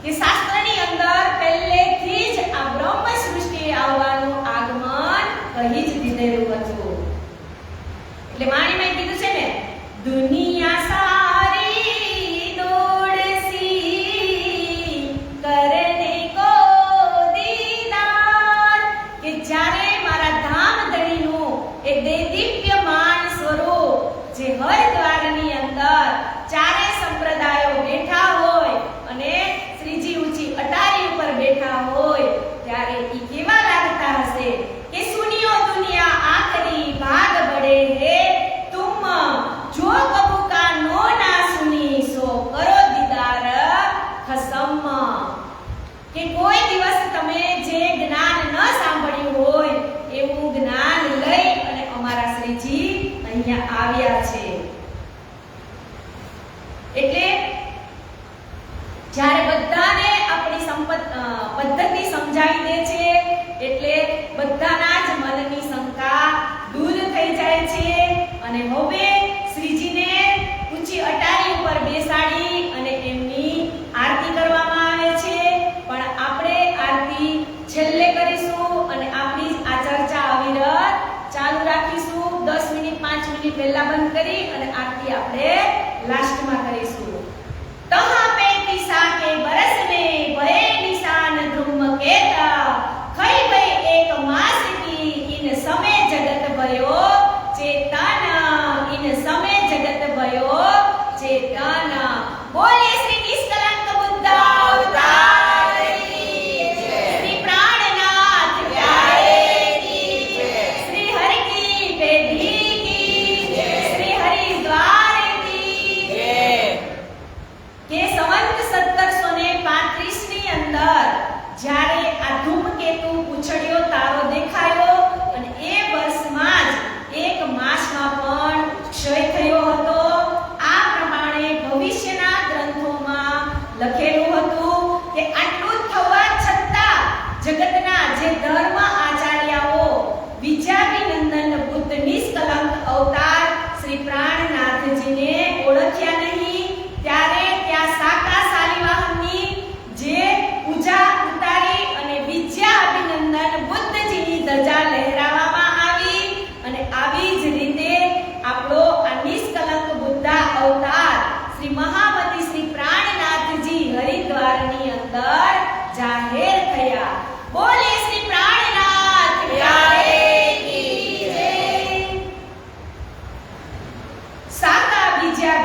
કે શાસ્ત્રની અંદર પહેલેથી જ આ બ્રહ્મ સૃષ્ટિ આવવાનું આગમન કહી જ દીધેલું હતું. એટલે વાણીમાં કીધું છે ને દુનિયા સારી દોડસી કરને કો દીદાર કે જ્યારે મારા ધામ ધણીનું એ દિવ્યમાન સ્વરૂપ જે હરદ્વારની અંદર ચારે સંપ્રદાયો બેઠા હોય અને શ્રીજી ઊંચી અટારી ઉપર બેઠા હોય ત્યારે ઈ કેવા લાગતા હશે કે સુનિયો દુનિયા આખરી ભાગ બડે હે તુમ જો કબુ કા નો ના સુની સો કરો દીદાર ખસમ કે કોઈ દિવસ તમે જે જ્ઞાન ન સાંભળ્યું હોય એવું જ્ઞાન લઈ અને અમારા શ્રીજી અહીંયા આવ્યા છે. એટલે જ્યારે બધાને આપણી પદ્ધતિ સમજાવી દે છે એટલે બધાના જ મનની શંકા દૂર થઈ જાય છે અને હવે શ્રીજીને ઊંચી અટારી ઉપર બેસાડી અને એમની આરતી કરવામાં આવે છે. પણ આપણે આરતી છેલ્લે કરીશું અને આપણી આ ચર્ચા અવિરત ચાલુ રાખીશું. 10 મિનિટ 5 મિનિટ પહેલા બંધ કરી અને આરતી આપણે લાસ્ટમાં કરીશું. तहाँ पे दिशा के बरस में भय निशान ध्रुम केता खई भई एक मास की इन समय जगत भयो चेतन इन समय जगत भयो चेतन. बोले श्री निष्कलंक बुद्ध अवतार की जय. श्री प्राणनाथ प्यारे की जय. श्री हरि की पेढ़ी की जय. श्री हरिद्वार की जय.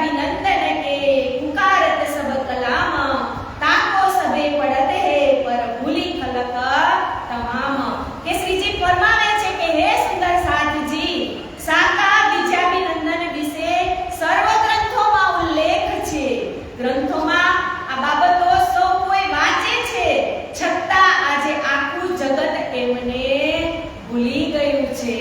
विद्याभिनंदन के पुकारत सब कलाम ताको सबे पड़त है पर भूली खलक तमाम के श्रीजी फरमावे છે કે હે સુંદર સાથજી સાકા વિદ્યાભિનંદન વિશે સર્વ ગ્રંથોમાં ઉલ્લેખ છે ગ્રંથોમાં આ બાબતો સૌ કોઈ વાંચે છે છતાં આજે આખું જગત એમને ભૂલી ગયું છે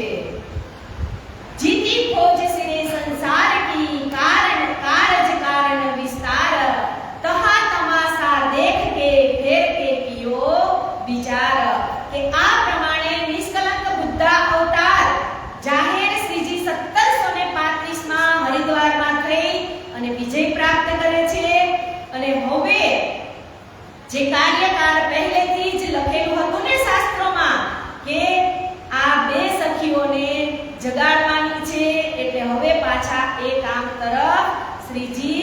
जीती खोज से संसार की कारण कारज कारण विस्तार तहा तमाशा देख के फेर के कियो विचार के आ प्रमाणे निष्कलंक बुद्ध अवतार जाहेर श्रीजी 1735 માં હરિદ્વારમાં થઈ અને વિજય પ્રાપ્ત કરે છે અને હવે જે કાર્યકાર પહેલેથી જ લખેલું હતું ને શાસ્ત્રોમાં કે આ બે સખીઓને જગાડવાની છે એટલે હવે પાછા એ કામ તરફ શ્રીજી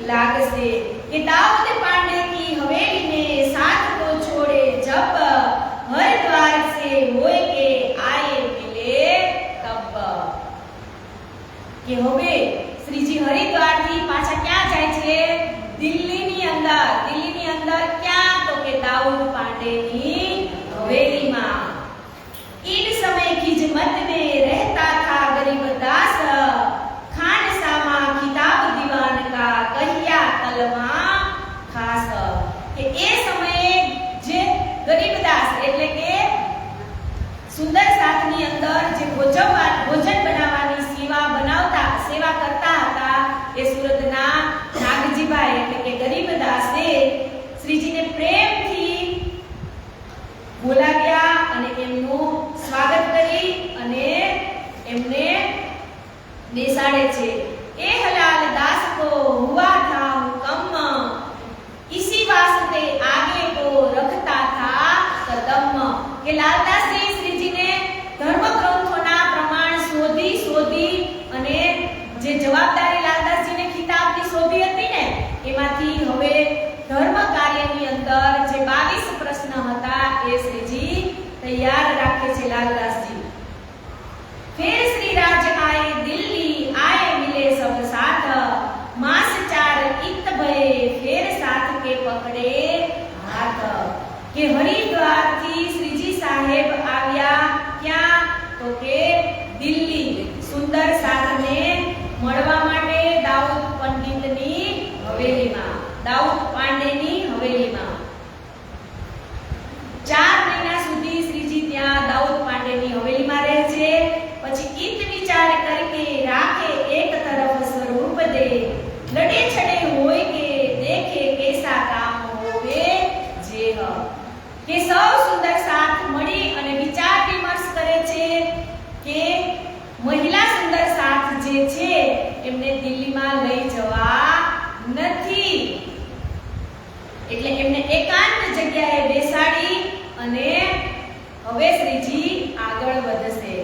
લાગશે કે દાऊद पांडे की हवेली में साथ को छोड़े जब हरिद्वार से होए के आए मिले तब કે હવે શ્રીજી હરિદ્વાર થી પાછા ક્યાં જાય છે દિલ્હીની અંદર ક્યાં તો કે દાऊद पांडे ની હવેલીમાં इन समय खिजमत में रहता था गरीब दास खानसामा किताब दीवान का कहिया कलमा खास કે એ સમયે જે ગરીબદાસ એટલે કે સુંદર સાથની અંદર જે ભોજન બનાવવાની સેવા કરતા હતા એ સુરતના નાગજીભાઈ એટલે કે ગરીબદાસે શ્રીજીને પ્રેમથી બોલાવ્યા અને એમનું સ્વાગત કરી અને એમને બેસાડે છે એ હલાલ દાસ को हुआ था हुक्म इसी वास्ते आगे को रखता था कदम કે લાલદાસજી શ્રીજીને ધર્મ ગ્રંથોના પ્રમાણ શોધી અને જે જવાબદારી લાલદાસજીને ખિતાબની શોધી હતી ને એમાંથી હવે ધર્મ કાર્યની અંદર જે 22 પ્રશ્ન હતા એ શ્રીજી तैयार रखे छे लालदास जी फिर श्री राज आए दिल्ली आए मिले सब साथ मास 4 इत भये फिर साथ के पकड़े हाथ के हरिद्वार थी श्रीजी साहेब आव्या क्या तो के दिल्ली सुंदर साथ ने મળવા માટે દાऊद પંડિતની હવેલીમાં દાऊद પાંડેની હવેલીમાં 4 મહિના સુધી શ્રીજી ત્યાં દાऊद પાંડેની હવેલીમાં રહે છે પછી ઈત વિચાર કરકે રાખે એક તરફ સ્વરૂપ દે લડે છડે હોય કે દેખે કેસા કામ હોવે જે કે સૌ સુંદર સાથ મળી અને વિચાર વિમર્શ કરે છે કે મહિલા સુંદર સાથ જે છે એમને દિલ્હીમાં લઈ જવા નથી એટલે એમને એકાંત જગ્યાએ બેસાડી અને હવે શ્રીજી આગળ વધશે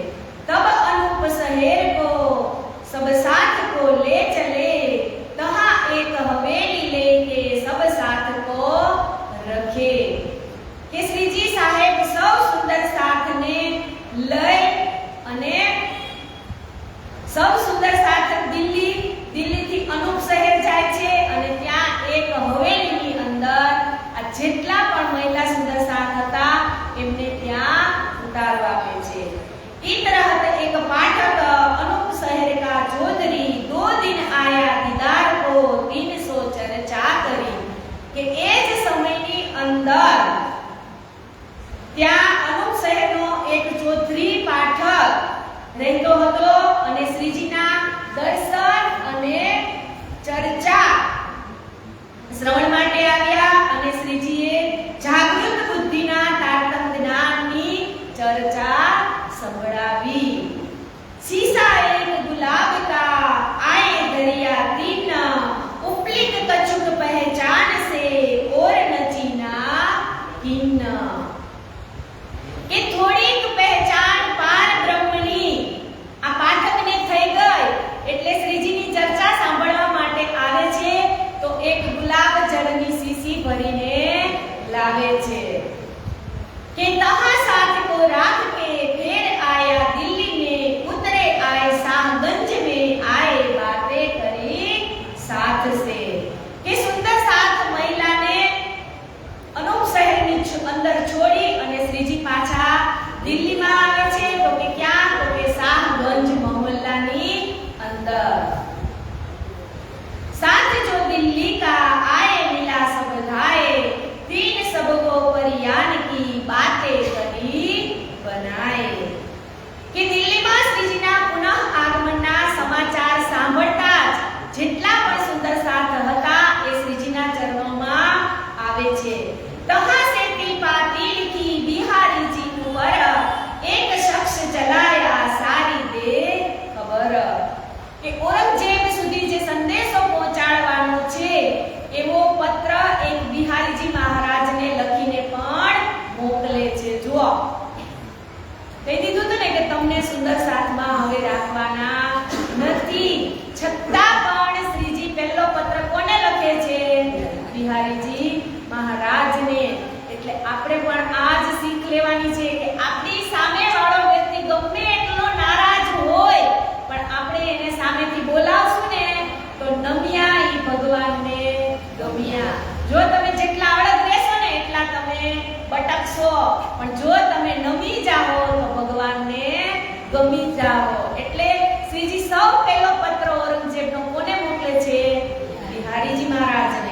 तब अनूप शहर को सब साथ को ले चले तहा एक हवेली लेके सब साथ को रखे કે શ્રીજી સાહેબ સૌ સુંદર સાથને લઈ અને સૌ સુંદર સાથ દિલ્હીથી અનૂપ શહેર જાય છે અને ત્યાં એક હવેલીની અંદર આ જેટલા પણ મહિલા સુંદર સાથ હતા એમને ત્યાં ઉતારવા આપે છે इत रहत एक पाठक अनूप शहर का चौधरी 2 दिन आया दीदार को 300 चर्चा करी કે એ જ સમયની અંદર ત્યાં અનૂપ શહેરનો એક ચૌધરી પાઠક રહેતો હતો અને શ્રીજીના દર્શન અને ચર્ચા શ્રવણ માટે આવ્યા અને શ્રીજીએ જાગૃત બુદ્ધિના તારતમ્ય જ્ઞાનની ચર્ચા संभळावी सीसा एक गुलाब का आए दरिया तीन उपलिक कछुक पहचान से और नचीना किन के थोड़ीक पहचान पार ब्रह्मनी आ पाठकने થઈ ગઈ એટલે બાંધશે કે સુંદર સાથ મહિલાને અનુપ શહેરની અંદર છોડી અને શ્રીજી પાછા દિલ્હીમાં આવે છે તો કે ક્યાં તો કે શાહગંજ મોહલ્લાની અંદર साथ जो दिल्ली का आए मिला सब धाए तीन सबको परियान की बातें करी बनाए कि दिल्ली में श्रीजीना पुनः आगमनना समाचार सांभळता ज જેટલા પણ સુંદર સાથ હતા એ શ્રીજીના ચરણોમાં આવે છે तहाँ से तिलपा तिल की बिहारी जी पर एक शख्स चलाया सारी दे खबर કે औरंगजेब સુધી જે સંદેશો પહોંચાડવાનો છે એવો પત્ર એક બિહારીજી મહારાજને લખીને પણ મોકલે છે જુઓ કહી દીધું તો ને કે તમને સુંદર સાથમાં હવે રાખવાના નથી છતાં પણ શ્રીજી પહેલો પત્ર કોને લખે છે બિહારીજી મહારાજને એટલે આપણે પણ આ જ શીખ લેવાની છે કે આપણી સામે વાળો વ્યક્તિ ગમે એટલો નારાજ હોય પણ આપણે એને સામેથી બોલાવશું ને તો નમ્યા ઈ ભગવાનને ગમ્યા જો તમે જેટલા અડગ રહેશો ને એટલા તમે બટકશો પણ જો તમે નમી જાઓ તો ભગવાનને ગમી જાઓ એટલે શ્રીજી સૌ પહેલો પત્ર ઔરંગઝેબનો કોને મોકલે છે બિહારીજી મહારાજને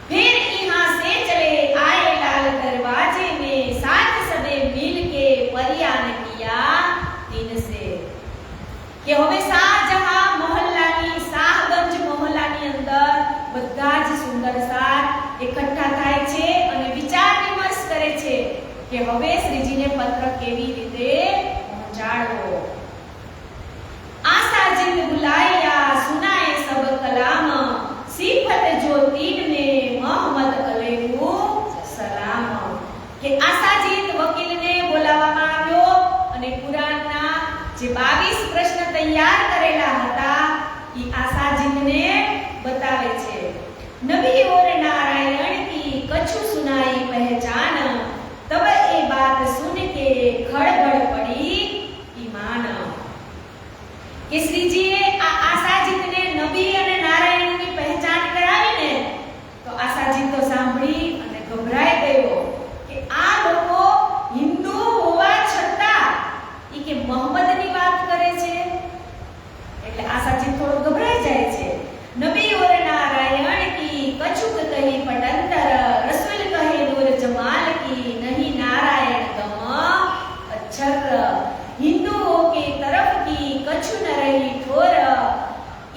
फिर यहाँ से चले आए लाल दरवाजे में साथ सबे मिल के परियान किया दिन से કે હવે શાહજહાં મહોલ્લાની શાહગંજ મહોલ્લાની અંદર બધા જ સુંદર સાથ એકઠા થાય છે અને વિચાર વિમર્શ કરે છે કે હવે શ્રીજીને પત્ર કેવી રીતે પહોંચાડવો आशा जिंद बुलाया सुनाए सब कलाम सिफत जो तीन में मोहम्मद अलैहु सलाम કે આશાજીત વકીલને બોલાવવામાં આવ્યો અને કુરાનના જે 22 પ્રશ્ન તૈયાર કરેલા હતા ઈ આશાજીતને બતાવે છે નબી और नारायण की कछु सुनाई पहचान तब ये बात सुन के खड़बड़ पड़ी ईमान કે શ્રીજીએ આ આશાજીતને નબી અને નારાયણની પહેચાન કરાવીને તો આશાજીત તો સાંભળી અને ગભરાઈ ગયો કે આ લોકો હિન્દુ હોવા છતાં ઈ કે મોહમ્મદની વાત કરે છે એટલે આશાજીત થોડો ગભરાઈ જાય છે નબી और नारायण की कछुक कही पटंतर रसूल कहे नूर जमाल की नहीं नारायण गम अक्षर हिंदुओं के तरफ की कछु न रही ठोर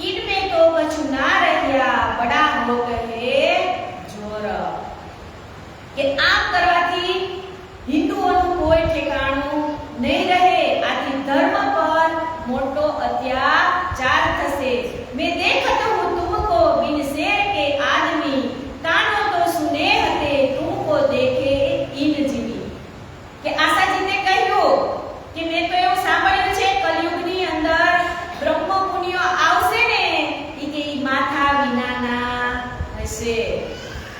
इनमें तो कछु ना रहिया बड़ा हो गए जोर કે આમ કરવાથી હિન્દુઓનું કોઈ ઠેકાણું નહીં રહે આથી ધર્મ પર મોટો અત્યાચાર થશે मैं देखत हूँ तुमको बिन शेर के आदमी कानों तो सुने हते तुमको देखे इन जीवी કે આશાજીતે કહ્યું કે મેં તો એવું સાંભળ્યું છે કલયુગની અંદર બ્રહ્મ મુનિઓ આવશે ને ઈ કે ઈ માથા વિનાના હશે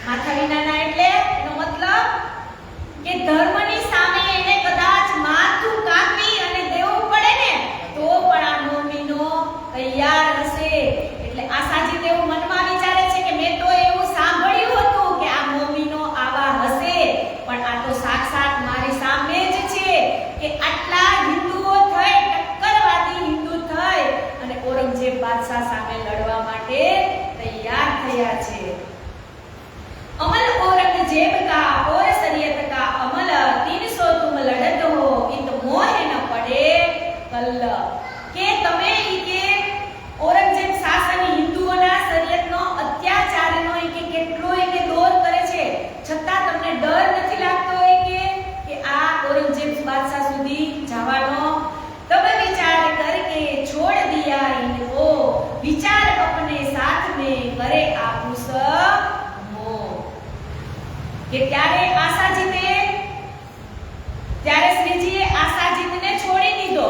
માથા વિનાના એટલે એનો મતલબ કે ધર્મની સામે એને કદાચ માથું કાપી અને દેવું પડે ને તો પણ આ મોમીનો તૈયાર હશે એટલે આશાજીત એવું મનમાં વિચારે છે કે મેં તો એવું સાંભળ્યું હતું કે આ મોમીનો આવા હશે પણ આ તો સાક્ષાત મારી સામે જ છે કે આટલા હિન્દુઓ થઈ ટક્કરવાદી હિન્દુ થઈ અને ઔરંગઝેબ બાદશાહ સામે લડવા માટે તૈયાર થયા છે अमल औरंगजेब का और शरीयत का अमल 300 तुम लड़त हो इत मोहे न पड़े कल के તમે ઈ કે ઔરંગઝેબ શાસન હિન્દુઓના શરીયતનો અત્યાચારનો ઈ કે કેટલો ઈ કે દોર કરે છે છતાં તમને ડર નથી લાગતો ઈ કે આ ઔરંગઝેબ બાદશાહ સુધી જવાનો तब विचार करके छोड़ दिया इनको विचार अपने साथ में करे आपू सब કે ત્યારે આશાજીતે ત્યારે શ્રીજીએ આશાજીતને છોડી દીધો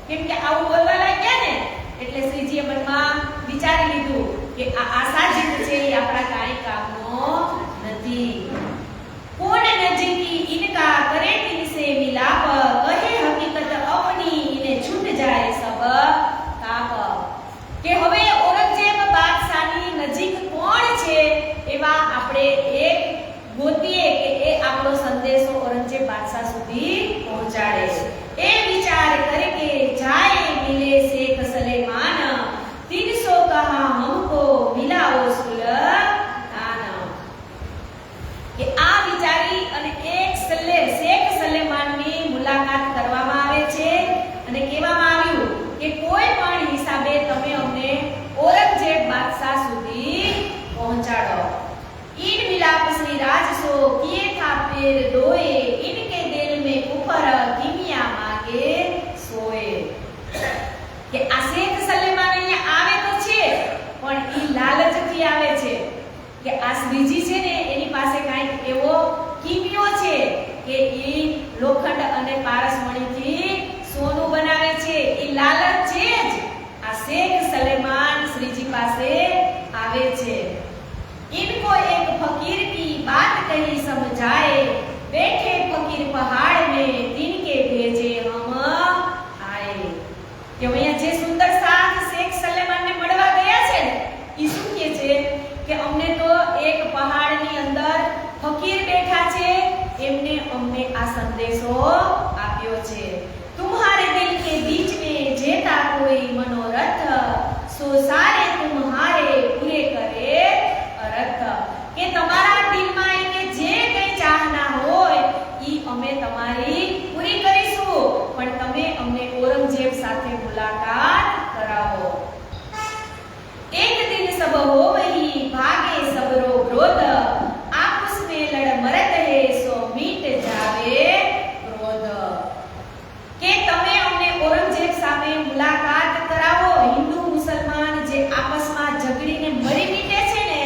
કેમ કે આવું બોલવા લાગ્યા ને એટલે શ્રીજીએ મનમાં વિચારી લીધું કે આ આશાજીત છે એ આપણા કાંઈ કામનો નથી કોણ નજીકી ઇનકા કરે ઇનસે મિલાપ કહે હકીકત અપની ઇને છૂટ જાય સબ તાપ કે હવે ઔરંગઝેબ બાદશાહ सो किए था पैर दोए इनके दिल में कुफर किमिया मागे सोए કે આ શેખ સલેમાન અહીંયા આવે તો છે પણ ઈ લાલચથી આવે છે કે આ શ્રીજી છે ને એની પાસે કાંઈક એવો કિમિયો છે કે ઈ લોખંડ અને પારસમણીથી સોનું બનાવે છે ઈ લાલચ છે જ આ શેખ સલેમાન શ્રીજી પાસે આવે છે इनको एक फकीर की बात कही समझाए बैठे फकीर पहाड़ में दिन के भेजे हम आए કે અહીંયા જે સુંદર સાથ શેખ સલેમાનને મળવા ગયા છે ને ઈ શું કહે છે કે અમને તો એક પહાડની અંદર ફકીર બેઠા છે એમને અમને આ સંદેશો આપ્યો છે तुम्हारे दिल के बीच में जेता कोई मनोरथ सो सारे तुम्हारे पूरे करे અરથ કે તમારા દિલમાં કે જે કઈ ચાહના હોય ઈ અમે તમારી પૂરી કરીશું પણ તમે અમને ઔરંગઝેબ સાથે મુલાકાત કરાવો એક દિન સબ હોવહી ભાગે સબરો ક્રોધ આપસ में लड़ मरत है सो मीट जावे क्रोध કે તમે અમને ઔરંગઝેબ સામે મુલાકાત કરાવો હિન્દુ મુસલમાન જે આપસમાં ઝઘડીને મરી મીટે છે ને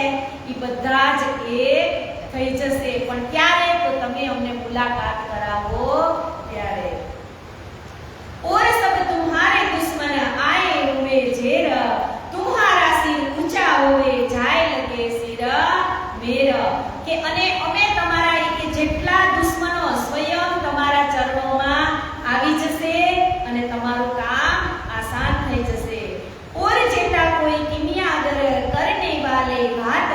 ઈ બધા જ એક થઈ જશે પણ ક્યારે તો તમે અમને મુલાકાત કરાવો ત્યારે और सब तुम्हारे दुश्मन आए हुए झेर तुम्हारा सिर ऊंचा होवे जाए लगे सिर मेरा કે અને અમે તમારા કે જેટલા દુશ્મનો સ્વયં તમારા ચરણોમાં આવી જશે અને તમારું કામ આસાન થઈ જશે और जेता कोई किमिया अगर करने वाले घात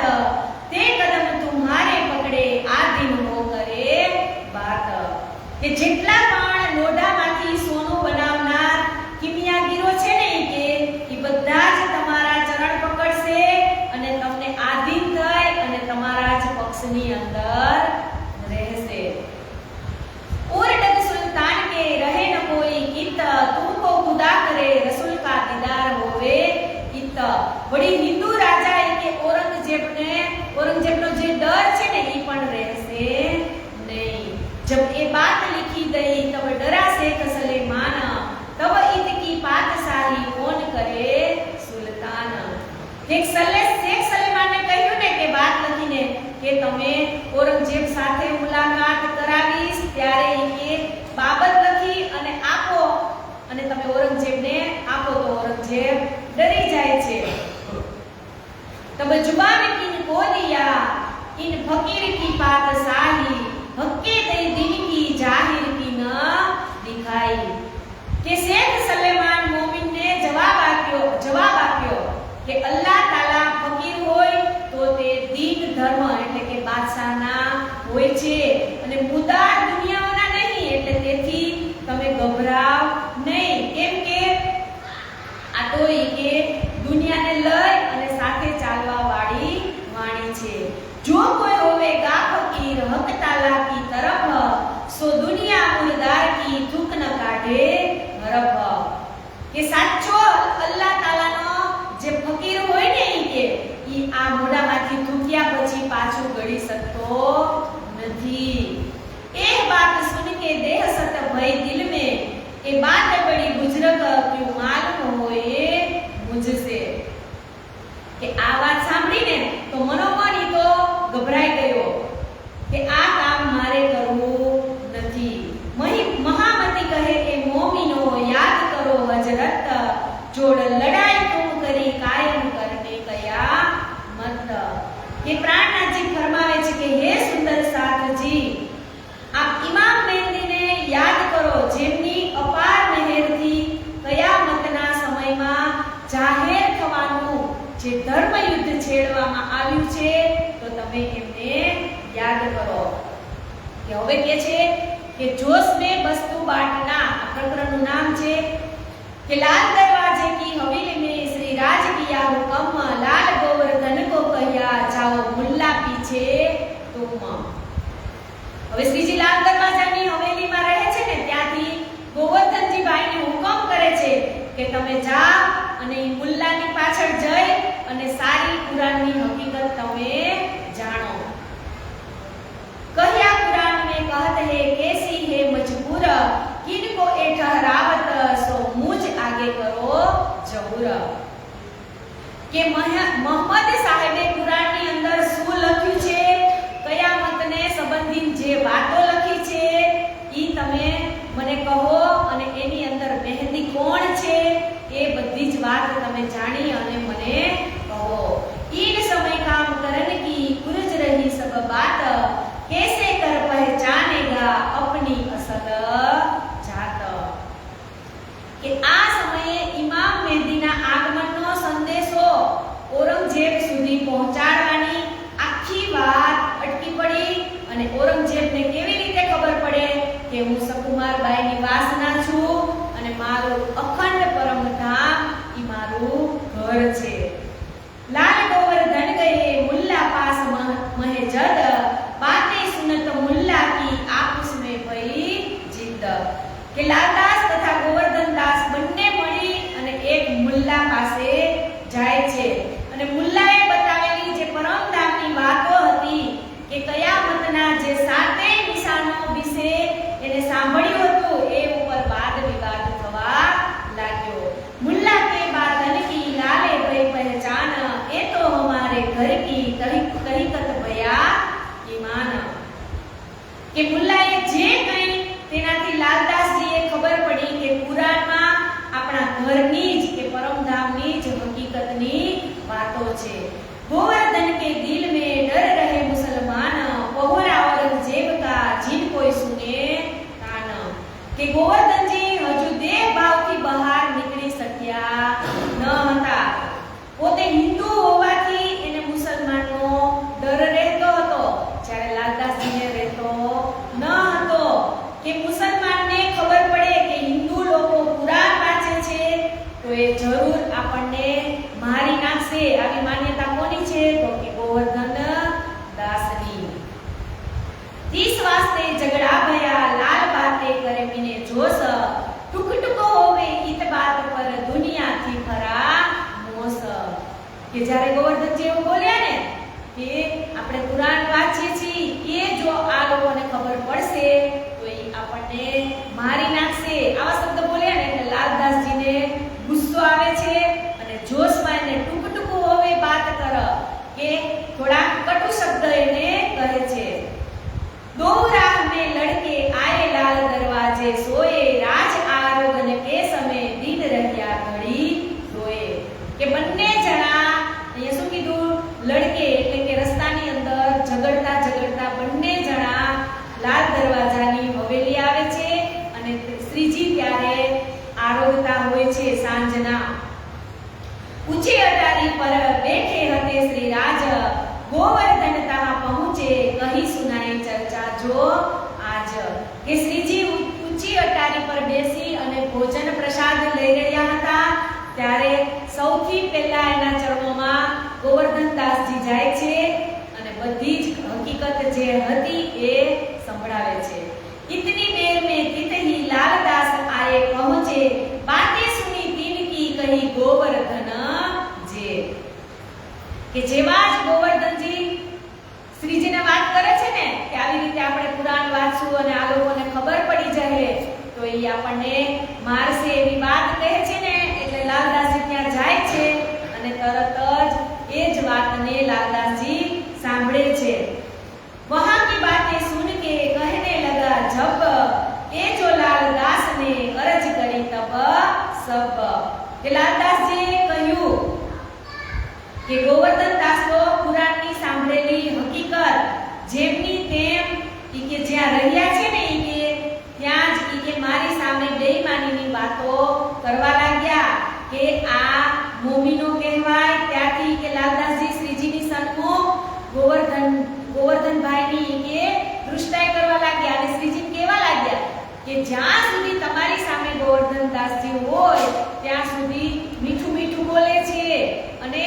ते कदम तुम्हारे पकड़े आ दिन हो करे बात કે જેટલા પણ લોઢામાંથી સોનું બનાવનાર કિમિયાગીરો છે ને કે ઈ બધા જ તમારા ચરણ પકડશે અને તમને આધીન થઈ અને તમારા જ પક્ષની અંદર રહેશે और डग सुल्तान के रहे न कोई इत तुमको खुदा करे रसूल का दीदार होवे इत बड़ी हिंदू राजा के औरंगजेबનો જે ડર છે ને ઈ પણ રહેશે નહીં जब ये बात लिखी गई तब डरा शेख सलेमान तब इत की पातशाही कौन करे सुल्तान शेख सलेमान ने કહ્યું ને કે વાત લખીને કે તમે ઔરંગઝેબ સાથે મુલાકાત કરાવીશ ત્યારે એક બાબત લખી અને આપો અને તમે ઔરંગઝેબને આપો તો ઔરંગઝેબ ડરી જાય છે तब जुबान किन को दिया इन फकीर की पातशाही हक्के दे दिन की जाहिर की न दिखाई કે શેખ સલેમાન મોમિન ને જવાબ આપ્યો કે અલ્લાહ તાલા ફકીર હોય તો તે દીન ધર્મ એટલે કે બાદશાહના હોય છે અને મુદાર દુનિયાઓના નહીં એટલે તેથી તમે ગભરાવ નહીં કેમ કે આ તો કે દુનિયાને લઈ અને સાથે ચાલવા વાળી વાણી છે જો કોઈ હોવેગા ફકીર હક તાલા की तरफ सो दुनिया मुर्दार की थूक न काढे हरफ કે સાચો અલ્લાહ તાલાનો જે ફકીર હોય ને કે ઈ આ મોઢામાંથી થૂક્યા પછી પાછું ગળી શકતો નથી એ बात सुन के देह सत भय दिल में ए बात बड़ी बुजुर्ग क्यों मालूम होए मुझसे કે આ વાત સાંભળીને તો મનોમન ઈ તો ગભરાઈ ગયો કે આ કામ મારે કરવું નથી મહામતી કહે કે મોમિનો યાદ કરો હજરત જોડ લડાઈ તું કરી કાયમ કરને કયા મત કે પ્રાણનાથજી ફરમાવે છે કે હે સુંદર સાથજી આપ ઇમામ મહેંદીને યાદ કરો જેમની અપાર મહેરથી કયામતના સમયમાં જાહેર થવાનું જે ધર્મ યુદ્ધ છેડવામાં આવ્યું છે તો તમે એમને યાદ કરો કે હવે કે છે કે જોશ में बस्तु बांटना આ પ્રકરણનું નામ છે કે લાલ દરવાजे की हवेली में श्री राज किया हुक्म लाल गोवर्धन को कहिया जाओ मुल्ला पीछे तुम હવે શ્રીજી લાલ દરવાજાની હવેલીમાં રહે છે ને ત્યાંથી ગોવર્ધનજી ભાઈને હુકમ કરે છે કે તમે જાઓ અને ઈ મુલ્લાની પાછળ જઈ અને સારી કુરાનની હકીકત તમે જાણો મોહમ્મદ સાહેબે કુરાનની અંદર શું લખ્યું છે, કયામતને સંબંધિત જે વાતો લખી છે ઈ તમે મને કહો, અને એની અંદર મહેંદી કોણ છે એ બધી જ વાત તમે જાણી અને મને કહો। ઈન સમય કામ કરન કી ગુરજ રહી સબ બાત, कैसे कर पहचानेगा अपनी असल जात। કે આ સમયે ઇમામ મહેદીના આગમનનો સંદેશો ઔરંગઝેબ સુધી પહોંચાડવાની આખી વાત અટકી પડી, અને ઔરંગઝેબને કેવી રીતે ખબર પડે કે હું સકુમારબાઈની વાસના છું અને મારું અખંડ પરમધામ ઈ મારું ઘર છે। લાલ ગોવર્ધન ગયે મુલ્લા પાસ મહે જદ, बातें सुनत मुल्ला की आपस में भई जिद। કે લાલદાસ તથા ગોવર્ધનદાસ બંને મળી અને એક મુલ્લા પાસે જાય છે, અને મુલ્લાએ બતાવેલી જે પરમધામની વાતો હતી કે કયામતના જે સાતેય નિશાનો વિશે એને સાંભળ્યું હતું એ ઉપર વાદ વિવાદ થવા લાગ્યો। મુલ્લા કે બાદન કી લાલે ભઈ પહેચાન, એ તો હમારે ઘર કી તરીકત ભયા ईमान। કે મુલ્લાએ જે કંઈ તેનાથી લાલદાસજીએ ખબર પડી કે કુરાનમાં આપણા ઘરની જ કે પરમધામની જ હકીકતની વાતો છે। ગોવર્ધન કે દિલ में डर रहे मुसलमान, पहुरा औरंगजेब का जिन कोई सुने कान। કે ગોવર્ધનજી હજુ દેહ ભાવથી બહાર નીકળી શક્યા ન હતા। પોતે હિન્દુ હોવાથી એને મુસલમાનનો ડર રહેતો હતો, જ્યારે લાલદાસજીને રહેતો ન હતો। કે મુસલમાનને ખબર પડે કે હિન્દુ લોકો કુરાન વાંચે છે તો એ જરૂર આપણને મારી નાખશે। આવી માન્યતા કોની છે? તો કે ગોવર્ધન દાસની। 30 વાસ્તે ઝગડા ભયા, લાલ બાતે કરે મિને જોશ, ટુક ટુકો હોવે ઈત બાત પર દુનિયાથી ભરા મોસ। કે જ્યારે ગોવર્ધનજી એવું બોલ્યા ને કે આપણે કુરાન વાંચીએ છીએ, એ જો આ લોકોને ખબર પડશે તો એ આપણને મારી નાખશે, આવા શબ્દ બોલ્યા ને એટલે લાલદાસજીને ગુસ્સો આવે છે, અને જોશમાં એને ટૂંક ટૂંકું હોવે વાત કર કે થોડા કટુ શબ્દ એને કહે છે। दो राह में लड़के आए लाल दरवाजे सोए, राज आरोगन के समय दिन રહ્યા ઘડી સોએ। કે બંને જણા અહીંયા શું કીધું, લડકે એટલે કે રસ્તાની અંદર ઝઘડતા ઝઘડતા બંને જણા લાલ દરવાજાની હવેલી આવે છે, અને શ્રીજી ત્યારે આરોગતા હોય છે સાંજના। ઊંચી અટારી પર બેઠે હતે શ્રી રાજ, ગોવર્ધન તહા પહોંચે કહી સુનાઈ ચર્ચા જો આજ। કે શ્રીજી ઊંચી અટારી પર બેસી અને ભોજન પ્રસાદ લઈ રહ્યા હતા, ત્યારે સૌથી પહેલા એના ચરણોમાં ગોવર્ધનદાસજી જાય છે અને બધી જ હકીકત જે હતી એ સંભળાવે છે। इतनी देर में तितही लालदास आए पहुंचे, बातें सुनी तीन की कही गोवर्धन जे। કે જેવા જ ગોવર્ધનજી શ્રીજીને વાત કરે છે ને કે આવી રીતે આપણે કુરાન વાંચશું અને આ લોકોને ખબર પડી જાય તો એ આપણને મારશે એવી વાત કહે છે ને, એટલે લાલદાસજી ત્યાં જાય છે અને તરત જ એ જ વાતને લાલદાસજી સાંભળે છે। वहां की बातें सुन के कहने लगा जब, ए जो लालदास ने अर्ज करी तब सब। કે લાલદાસજીએ કહ્યું કે ગોવર્ધનદાસ તો કુરાનની સાંભળેલી હકીકત જેમની તેમ ઈ કે જ્યાં રહ્યા છે ને ઈ કે ત્યાં જ ઈ કે મારી સામે બેઈમાનીની વાતો કરવા લાગ્યા કે આ મોમીનો કહેવાય। ત્યાંથી કે લાલદાસજી શ્રીજીની સન્મુખ ગોવર્ધનભાઈની કે દૃષ્ટાઈ કરવા લાગ્યા, અને શ્રીજી કેવા લાગ્યા કે જ્યાં સુધી તમારી સામે ગોવર્ધનદાસજી હોય ત્યાં સુધી મીઠું મીઠું બોલે છે અને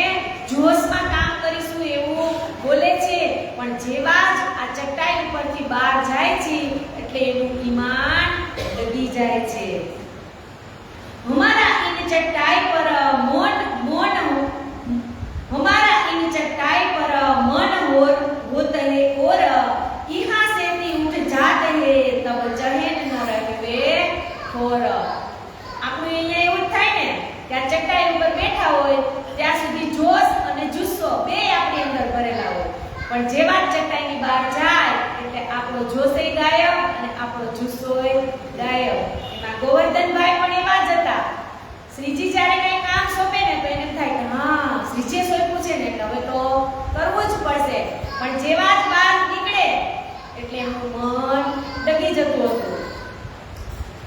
જોશમાં કામ કરીશું એવું બોલે છે, પણ જેવા જ આ ચટાઈ ઉપરથી બહાર જાય છે એટલે એનું ઈમાન ડગી જાય છે। हमारा इन चट्टाई पर हमारा इन चट्टाई पर मन होत है और यहाँ से भी उठ जाते हैं तब चहन न रहवे और। આપણું અહીંયા એવું થાય ને કે આ ચટ્ટાઈ ઉપર બેઠા હોય ત્યાં સુધી જોશ અને જુસ્સો પણ જેવા જ ચટાઈની બહાર જાય એટલે આપણો જોશે ગાયબ અને આપણો જુસ્સોય ગાયબ. એમાં ગોવર્ધનભાઈ પણ એવા જ હતા. શ્રીજી જ્યારે કંઈ કામ સોંપે ને તો એને એમ થાય કે હા શ્રીજીએ સોંપ્યું છે ને એટલે હવે તો કરવું જ પડશે. પણ જેવા જ બહાર નીકળે એટલે એનું મન ડગી જતું હતું.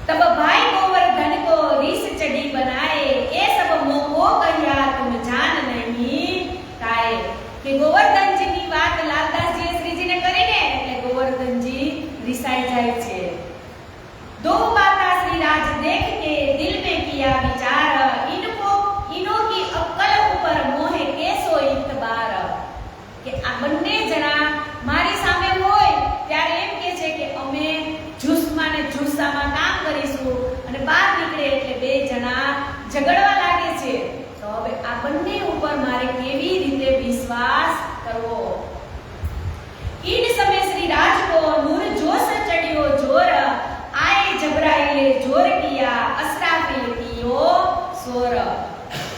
तब भाई गोवर्धन को रीस चढ़ी बनाए ये सब मोह कहिया तुम जान नहीं काए. કે ગોવર્ધનજીની વાત લાલદાસજીએ શ્રીજીને કરીને એટલે ગોવર્ધનજી રિસાઈ જાય છે. दो बाता श्री राज देख के दिल में किया विचार इनो की अक्कल ऊपर मोहे कैसो इतबार. કે આ બંને જણા મારી સામે હોય ત્યારે એમ કહે છે કે અમે જુસ્સામાં ને જુસ્સામાં કામ કરીશું અને બહાર નીકળે એટલે બે જણા ઝઘડવા લાગે છે. તો હવે આ બંને ઉપર મારે કેવી રીતે વિશ્વાસ કરવો. इन समय श्री राज को नूर जोश चढ़ियो जोर आए जबराइले जोर किया अस्राफिल कियो सोर.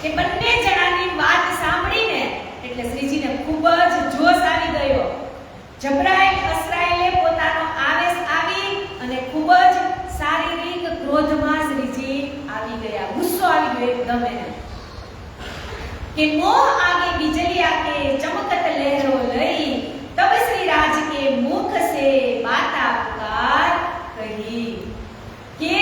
કે બંને જણાની વાત સાંભળીને એટલે શ્રીજીને ખૂબ જ જોશ આવી ગયો. જબરાઈલ અસરાઈલે પોતાનો આવેશ આવી અને ખૂબ જ શારીરિક ક્રોધમાં શ્રીજી આવી ગયા. ગુસ્સો આવી ગયો એકદમ એને. કે મોહ આગે बिजलिया के चमकत लहरों लई तब श्री राज के मुख से बाता पुकार कही. કે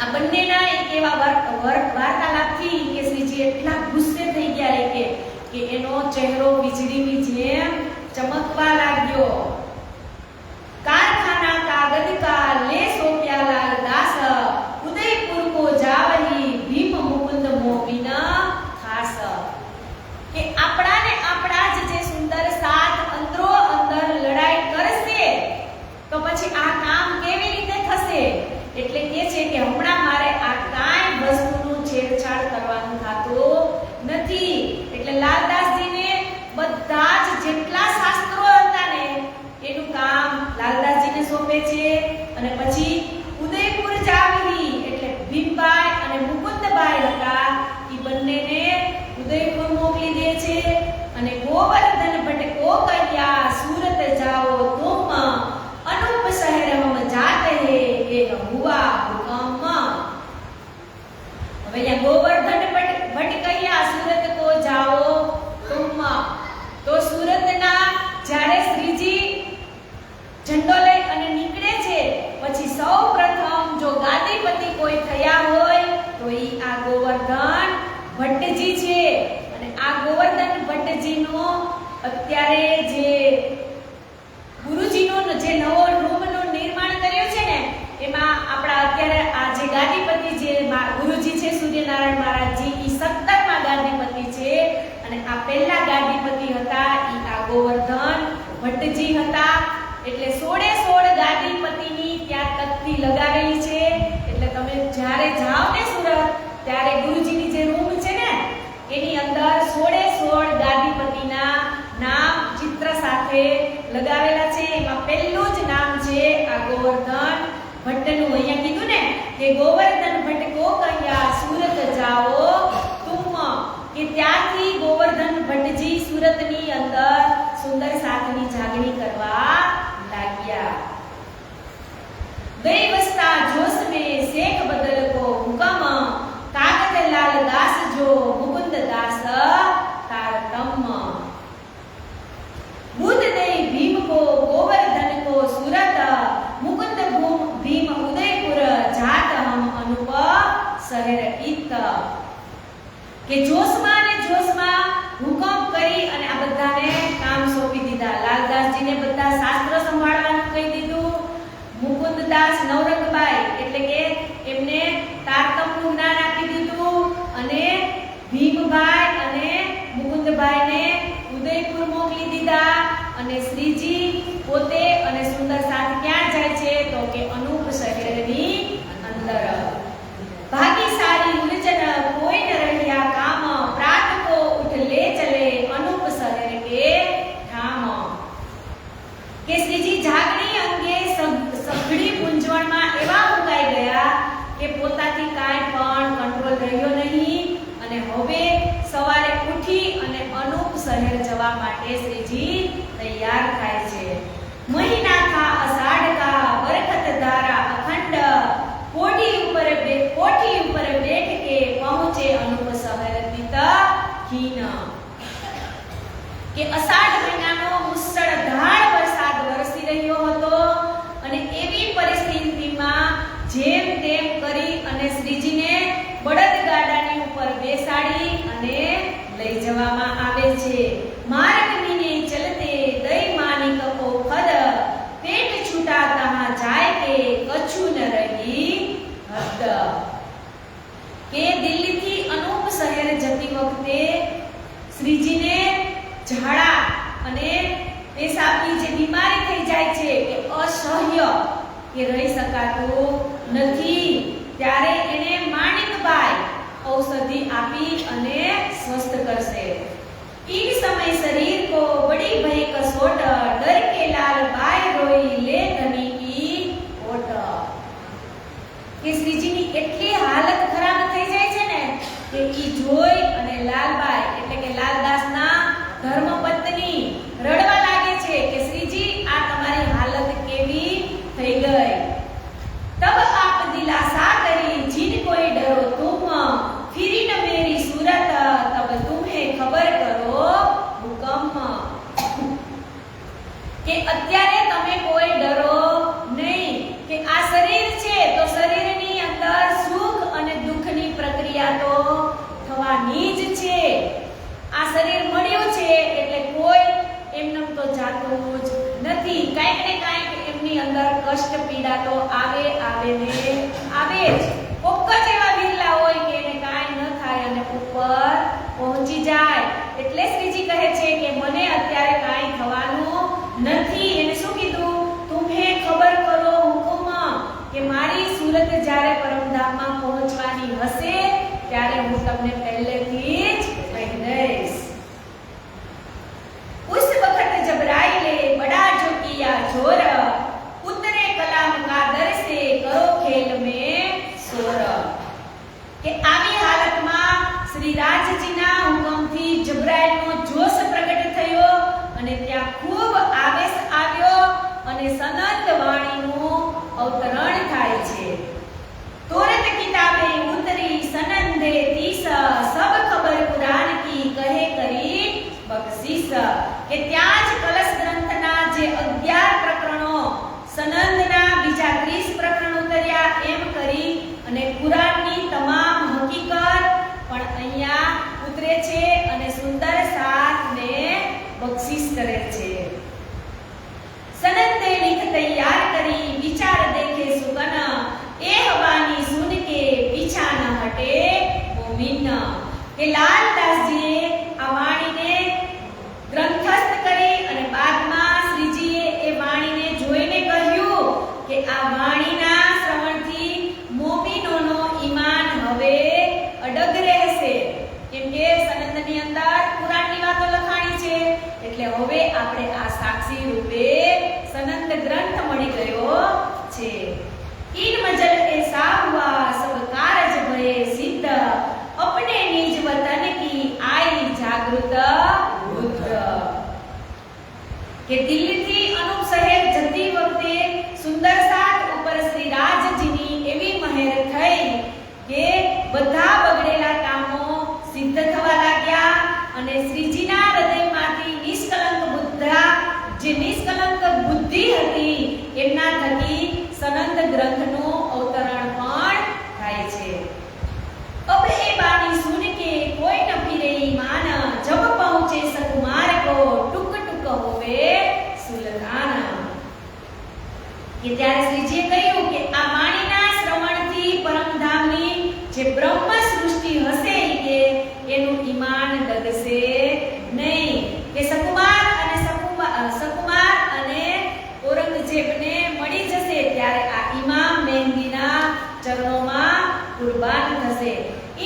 આ બંનેના એક એવા વાર્તાલાપથી કે શ્રીજી એટલા ગુસ્સે થઈ ગયા કે એનો ચહેરો વીજળીની જેમ ચમકવા લાગ્યો. कारखाना कागज का ले सोप्या लाल दास उदयपुर को जावही भीम मुकुंद मोबिना खास. કે આપણા ને આપણા જે સુંદર સાથ અંદરો અંદર લડાઈ કરશે તો પછી આ કામ કેવી રીતે થશે. એટલે કે છે કે હમણાં મારે આ કાંઈ વસ્તુનું છેડછાડ કરવાનું થતું નથી. એટલે લાલદાસજીને બધા જ જેટલા શાસ્ત્રો હતા ને એનું કામ લાલદાસજીને સોંપે છે. અને પછી ઉદયપુર જાવલી એટલે ભીમભાઈ અને મુકુંદભાઈ હતા એ બંનેને ઉદયપુર મોકલી દે છે. અને ગોવર્ધન ભટ્ટ કો કહિયા सूरत जाओ तुम अनूप शहर हम जाते हैं ये हुआ हुकम. હવે અહીંયા ગોવર્ધન ભટ્ટ કહિયા सूरत को जाओ तुम. તો સુરતના જ્યારે શ્રીજી ઝંડો લઈ અને નીકળે છે પછી સૌપ્રથમ જો ગાદીપતિ કોઈ થયા હોય તો ઈ આ ગોવર્ધન ભટ્ટજી છે. અને આ ગોવર્ધન ભટ્ટજીનો અત્યારે જે ગુરુજીનો જે નવો રૂમનું નિર્માણ કર્યું છે ને એમાં આપણા અત્યારે આ જે ગાદીપતિ જે ગુરુજી છે સૂર્યનારાયણ મહારાજજી ઈ 17મા ગાદીપતિ છે. અને આ પહેલા ગાદીપતિ હતા ઈ આ ગોવર્ધન ભટ્ટજી હતા. એટલે 16 ગાદીપતિની ત્યાં તકતી લગાવેલી છે. એટલે તમે જ્યારે જાઓ ને સુરત ત્યારે ગુરુજીની જે રૂમ છે ને એની અંદર 16 ગાદીપતિના નામ ચિત્ર સાથે લગાવેલા છે. એમાં પહેલું જ નામ છે આ ગોવર્ધન ભટ્ટનું. અહીંયા કીધું ને કે ગોવર્ધન ભટ્ટ કો કહિયા सूरत जाओ तुम. કે ત્યાંથી ગોવર્ધન ભટ્ટજી સુરતની અંદર સુંદર સાથની જાગણી કરવા લાગ્યા. गई बस्ता जोश में शेख बदल को हुक्म कागज लाल दास जो मुकुंद दास तारतम. बुद्ध दे भीम को गोवर्धन को सूरत मुकुंद भीम उदयपुर जात हम अनुप शहर इत. કે જોશમાં ને જોશમાં હુકમ કરી અને આ બધાને કામ સોંપી દીધા. લાલદાસજીને બધા શાસ્ત્ર સંભાળવાનું કહી દીધું. મુકુંદદાસ નવરંગભાઈ એટલે કે એમને તારતમનું જ્ઞાન આપી દીધું. અને ભીમભાઈ અને મુકુંદભાઈને ઉદયપુર મોકલી દીધા. અને શ્રીજી પોતે અને સુંદર સાથ ક્યાં જાય છે તો કે અનુપ શહેરની અંદર. ભાગી સારી ઉલજન કોઈ ન રહ્યા કામ પ્રાત કો ઉઠ લે ચલે અનુપ શહેર કે ઠામ. કે શ્રીજી જાગણી અંગે સઘળી મૂંઝવણમાં એવા મુકાઈ ગયા કે પોતાથી કાંઈ પણ કંટ્રોલ રહ્યો નહીં. અને હવે સવારે ઉઠી અને અનુપ શહેર જવા જવા માટે શ્રીજી તૈયાર થાય છે। મહિના થા અષાઢ કા બરખત ધારા અખંડ કોઠી ઉપર બેઠ કે પહોંચે અનુપ શહેર તિત ખીન। કે અષાઢ મહિનાનો મુસળધાર વરસાદ વરસી રહ્યો હતો અને એવી પરિસ્થિતિમાં જેમ તેમ કરી અને શ્રીજીને બળદગાડાની ઉપર બેસાડી અને લઈ જવામાં આવે છે। માર્ગ મીને ચલતે દઈ માની કપો ખદ પેટ છૂટા તહાં જાય કે કછું ન રહી હદ। કે દિલ્હીથી અનુપ શહેર જતી વખતે શ્રીજીને ઝાડા અને પેશાબની જે બીમારી થઈ જાય છે કે અસહ્ય કે રહી શકાતું નથી, ત્યારે એને માણિકબાઈ ઔષધિ આપી અને સ્વસ્થ કરશે। इन समय शरीर को बड़ी भय कसोट डर के लाल बाय रोई ले धनी की ओट। કે શ્રીજીની એટલી હાલત ખરાબ થઈ જાય છે ને કે ઈ જોઈ અને લાલબાઈ એટલે કે લાલદાસના ધર્મપત્ની રડવા લાગે છે કે શ્રીજી આ તમારી હાલત કેવી થઈ ગઈ। तब आप दिलासा करी जिन कोई डरो तुम फिरी न मेरी सूरत तब तुम्हें खबर करो हुकम। કે અત્યારે તમે કોઈ ડરો નહીં કે આ શરીર છે તો શરીરની અંદર સુખ અને દુઃખની પ્રક્રિયા તો થવાની જ છે। આ શરીર મળ્યું છે એટલે કોઈ એમનેમ તો જાતું જ નથી, કાંઈક ને કાંઈક એમની અંદર કષ્ટ પીડા તો આવે ને આવે જ। કોક જ એવા વિરલા હોય કે એને કાંઈ ન થાય અને ઉપર પહોંચી જાય। એટલે શ્રીજી કહે છે કે મને અત્યારે કાંઈ થવાનું નથી। એને શું કીધું? તુમ્હે ખબર કરો હુકમ, કે મારી સુરત જ્યારે પરમધામમાં પહોંચવાની હશે ત્યારે હું તમને પહેલેથી જ કહી દઈશ। उस वक्त जब राय ले बड़ा जो किया जोर उतरे कलाम का दर से करो खेल में सोर। કે આવી હાલતમાં શ્રી રાજજીના હુકમથી જબરાઈલનો જોશ પ્રગટ થયો અને ત્યાં ખૂબ આવેશ આવ્યો અને સનંદ વાણીનું અવતરણ થાય છે। तुरंत किताबें उतरी सनंदे तीस सब खबर कुरान की कहे करी बख्शिश। કે ત્યાં જ કલશ ગ્રંથના જે 11 પ્રકરણો સનંદના બીજા 30 પ્રકરણ ઉતર્યા એમ કરી અને કુરાનની તમામ હકીકત પણ અહીંયા ઉતરે છે અને સુંદર સાથને બખ્શિશ કરે છે। सनंदे लिख तैयार करी विचार देखे सुगन ए हवानी सुन के पीछा न हटे मोमिन। કે લાલદાસજીએ આ વાણીને ગ્રંથસ્થ કરી અને બાદમાં શ્રીજીએ એ વાણીને જોઈને કહ્યું કે આ વાણીના શ્રવણથી મોમિનોનો ઈમાન હવે અડગ રહેશે। કેમ કે સનંદની અંદર કુરાનની વાતો લખાણી છે એટલે હવે આપણે આ સાક્ષી રૂપે सनंद ग्रंथ मणि गयो छे। इन मजल ऐसा हुआ सब कारज भये सिद्ध अपने निज वतन की आई जागृत बुद्ध। કે દિલ્હીથી અનુપ શહેર જતી વખતે સુંદર સાત ઉપર શ્રી રાજજીની એવી મહેર થઈ કે બધા બગડેલા કામો સિદ્ધ થવા લાગ્યા અને શ્રીજીના હૃદયમાંથી નિષ્કલંક બુદ્ધા જે નિષ્કલંક બુદ્ધિ હતી એમના થકી સનંદ ગ્રંથનું અવતરણ પણ થાય છે। अब ए बानी सुन के कोई न फिरे ईमान जब पहुंचे सकुमार को टुक टुक होवे सुल्तान। કે ત્યારે શ્રીજીએ કહ્યું કે આ વાણીના શ્રવણથી પરમધામની જે બ્રહ્મ સૃષ્ટિ હશે કે એનું ઈમાન ડગશે નહીં। કે સકુમાર અને ઔરંગઝેબને મળી જશે ત્યારે આ ઇમામ મહેંદીના ચરણોમાં કુરબાન થશે।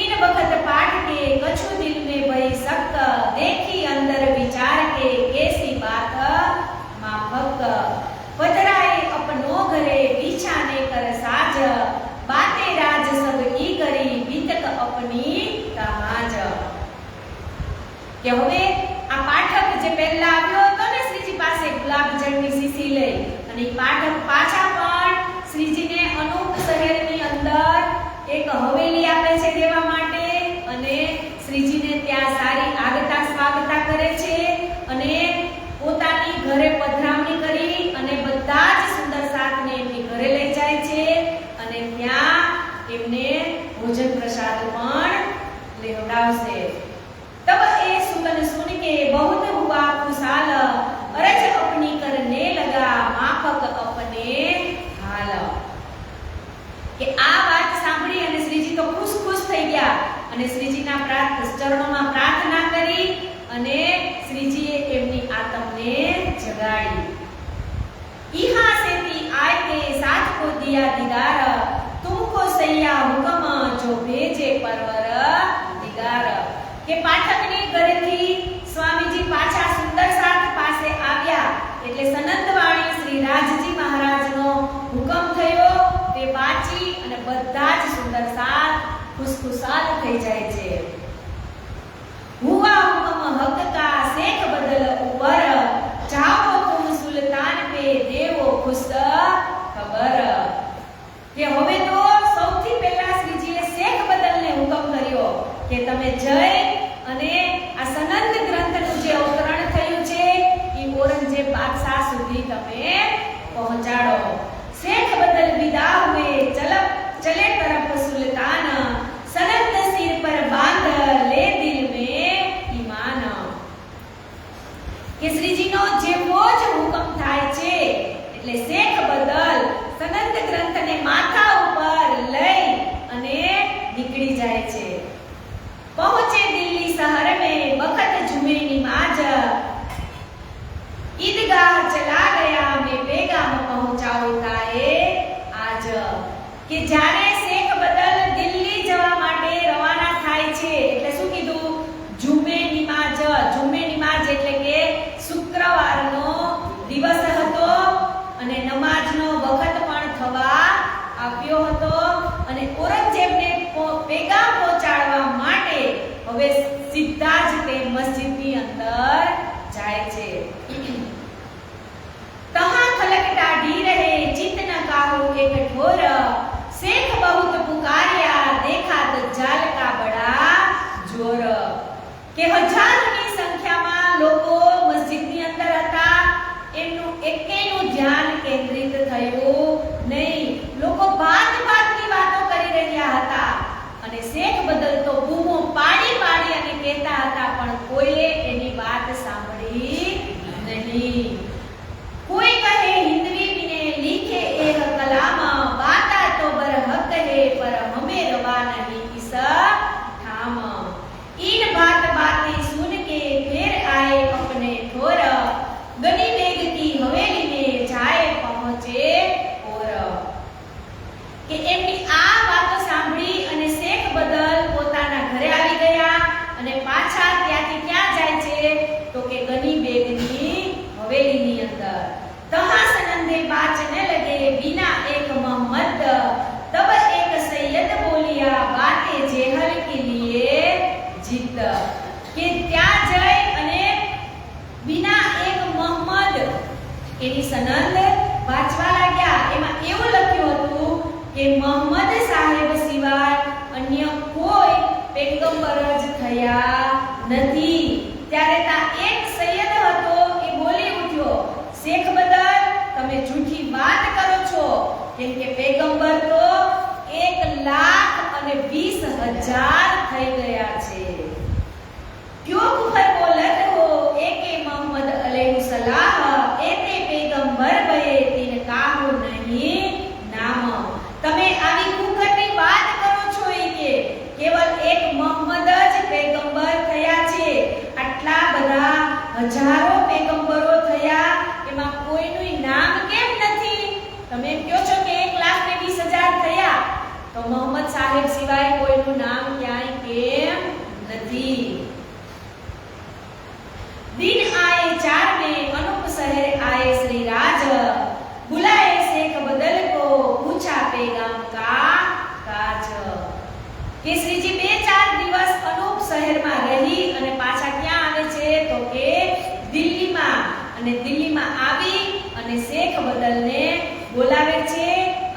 इन वक्त पाठ के कछु दिल में भई सक देखी अंदर विचार के कैसी बात माफक। पधराए अपनो घरे बिछाने कर साज बातें राज सब की करी बीतक अपनी तमाज। કે હવે આ પાઠક જે પહેલા આવ્યો હતો ને શ્રીજી પાસે ગુલાબજળની શીશી લઈ, અને ઈ પાઠક પાછા પણ શ્રીજીને અનુપ શહેરની અંદર એક હવેલી આપે છે દેવા માટે, અને શ્રીજીને ત્યાં સારી આગતા સ્વાગતા કરે છે, અને પોતાની ઘરે પધરામણી કરી અને બધા જ સુંદર સાથને એમની ઘરે લઈ જાય છે, અને ત્યાં એમને ભોજન પ્રસાદ પણ લેવડાવશે। तब ए सुकन सुन के बहुत हुआ खुशाल, अरज अपनी करने लगा माफक अपने हाल। કે આ વાત સાંભળી અને શ્રીજી તો ખુશ થઈ ગયા, અને શ્રીજીના ચરણોમાં પ્રાર્થના કરી, અને શ્રીજીએ એમની આત્મને જગાડી। ઈહા સેતી આય के साथ को दिया दीदार, तुमको सैया हुक्म जो भेजे परवर दिगार। કે પાઠકની ઘરેથી સ્વામીજી પાછા સુંદર સાથ પાસે આવ્યા એટલે સનંદવાણી શ્રી રાજજી મહારાજનો હુકમ થયો, તે વાંચી અને બધા જ સુંદર સાથ ખુશખુશાલ થઈ જાય છે। હુઆ હુકમ હક કા શેખ બદલ ઉપર, જાઓ તુમ સુલ્તાન પે દેવો ખુશ ખબર। કે હવે તો સૌથી પહેલા શ્રીજીએ શેખ બદલને હુકમ કર્યો કે તમે જઈ અને આ સનંદ ગ્રંથનું જે અવતરણ થયું છે એ ઔરંગઝેબ બાદશાહ સુધી તમે પહોંચાડો। શેખ બદલ વિદા હુએ ચલે તરફ સુલ્તાન, સનંદ સિર પર બાંધ લે દિલ में ईमान। કે શ્રીજીનો જેવો જ હુકમ થાય છે એટલે શેખ બદલ સનંદ ગ્રંથને માથા ઉપર લઈ અને નીકળી જાય છે। पहुंचे दिल्ली शहर में बखत जुमे नमाज, ईदगाह चला गया मैं पैगाम पहुंचाऊंगा ए आज। કે જ્યારે શેખ બદલ દિલ્હી જવા માટે રવાના થાય છે એટલે શું કીધું? જુમે નિમાજ એટલે કે શુક્રવારનો દિવસ હતો, અને નમાજનો વખત પણ થવા આવ્યો હતો, અને ઔરંગઝેબને પેગામ પહોંચાડવા માટે હવે સીધા જ તે મસ્જિદની અંદર જાય છે। તહા ખલકટા ઢી રહે ચિત ન કાહુ એક ઠોર, શેખ બહુત પુકાર્યા દેખા દજ્જાલ કા બડા જોર। કે હજારોની સંખ્યામાં લોકો મસ્જિદની અંદર હતા, એમનું એકેયનું ધ્યાન કેન્દ્રિત થયું નહીં। લોકો ભાતની વાતો કરી રહ્યા હતા, અને શેખ બદલ તો બૂમો પાડી અને કહેતા હતા, પણ કોઈએ એની વાત સાંભળી નહીં। કોઈ કહે હિન્દવી વિને લીખે એ કલામ, બાતા તો બરહક હે પર હમે રવા નહીં ઇસ ઠામ। इन बात बातें सुन के फिर आए अपने ठोर, गनी बेग की हवेली में जाए पहुंचे और। કે એમની આ વાતો સાંભળી અને શેખ બદલ પોતાના ઘરે આવી ગયા, અને પાછા ત્યાંથી ક્યાં જાય છે તો કે ગની બેગની હવેલીની અંદર। તહા સનંદે બાચને લગે बिना एक मोहम्मद, तब एक सैयद बोलिया बातें जेहल के लिए जीत। કે ત્યાં જઈ અને बिना एक मोहम्मद એની સનંદ વાંચવા લાગ્યા। એમાં એવું લખ્યું હતું કે મોહમ્મદ સાહેબ સિવાય અન્ય કોઈ પેગંબર જ થયા નથી। ત્યારે ત્યાં એક સૈયદ હતો, એ બોલી ઉઠ્યો, શેખ બદલ તમે જૂઠી વાત કરો છો, કેમ કે પેગંબર તો 1,20,000 થઈ ગયા છે। क्यों कुफर बोलत हो एके मोहम्मद अलैहिस्सलाम, एते पैगंबर भये तिन काहू नहीं नाम। તમે આવી કુકરની વાત કરો છો કે કેવલ એક મોહમ્મદ જ પેગંબર થયા છે, આટલા બધા હજારો પેગંબરો થયા, એમાં કોઈનું નામ કેમ નથી? તમે એમ કહો છો કે 1,20,000 થયા, તો મોહમ્મદ સાહેબ સિવાય કોઈનું નામ ક્યાંય કેમ નથી? दिन आए 4 में अनूप शहर आए श्री राज, बुलाए शेख बदल को पूछा पैगाम का काज। કે શ્રીજી 2-4 દિવસ અનૂપ શહેરમાં રહી અને પાછા ક્યાં આવે છે તો કે શેખ બદલને બોલાવે છે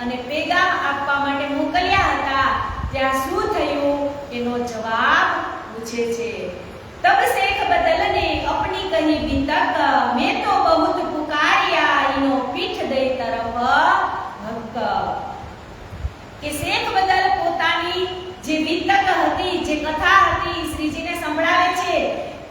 અને પેગામ આપવા માટે મોકલ્યા હતા. ત્યાં શું થયું એનો જવાબ પૂછે છે. तब शेख बदल ने अपनी कही बीतक मैं तो बहुत पुकारिया इनो पीठ दे तरफ हक કે શેખ બદલ પોતાની જે બીતક હતી, જે કથા હતી, શ્રીજીને સંભળાવે છે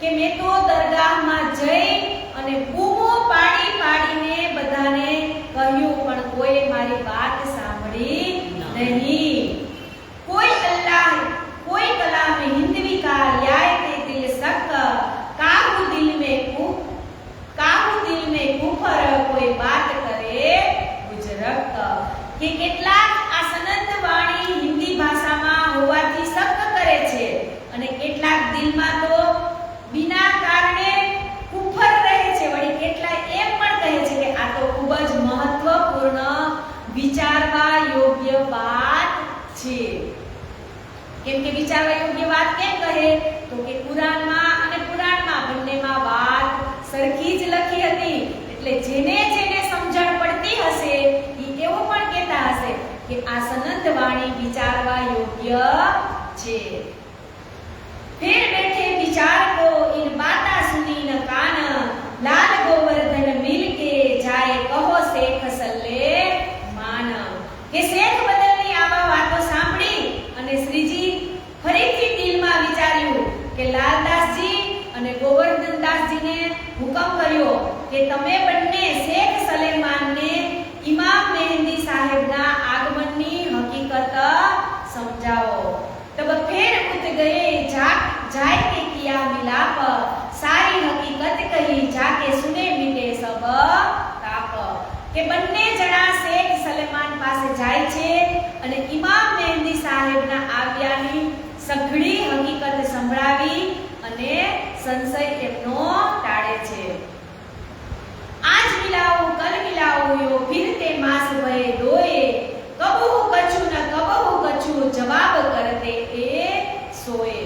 કે મેં તો દરગાહમાં જઈ અને બૂમો પાડી પાડીને બધાને કહ્યું પણ કોઈ મારી વાત સાંભળી નહીં. કોઈ અલ્લાહ कोई कलाम हिंदवी का ल्याय ते दिल सक काहू दिल में कुफर कोई बात करे गुजरक કે કેટલાક આ સનદ વાણી હિન્દી ભાષામાં હોવાથી સક કરે છે અને કેટલાક દિલમાં તો બિના કારણે કુફર રહે છે. વળી કેટલાક એમ પણ કહે છે કે આ તો ખૂબ જ મહત્વપૂર્ણ વિચારવા યોગ્ય વાત છે. કેમ કે વિચારવા યોગ્ય વાત કેમ કહે તો કે કુરાનમાં અને પુરાણમાં બંનેમાં વાત સરખી જ લખી હતી. એટલે જેને જેને સમજણ પડતી હશે એ એવું પણ કહેતા હશે કે આ સનદ વાણી વિચારવા યોગ્ય છે. फिर बैठे विचार को इन बाता सुनी न कान लाल गोवर्धन मिल के जाए कहो शेख सल्ले मान કે શેખ બદલની આવા વાતો સાંભળી અને શ્રીજી ફરીથી દિલમાં વિચાર્યું કે લાલદાસજી અને ગોવર્ધનદાસજીને હુકમ કર્યો કે તમે બંને શેખ સલેમાનને ઇમામ મહેંદી સાહેબના આગમનની હકીકત સમજાવો. तब फिर उठ गए जाए के किया मिलाप सारी हकीकत कही जाके सुने मिटे सब ताप કે બંને જણા શેખ સલેમાન પાસે જાય છે અને ઇમામ મહેંદી સાહેબના આવ્યાની સઘળી હકીકત સંભળાવી અને સંશય તેમનો ટાળે છે. આજ મિલાઓ કલ મિલાઓ યો ફિરતે માસ ભય દોએ કબહુ કછુ ન કબહુ કછુ જવાબ કરતે એ સોએ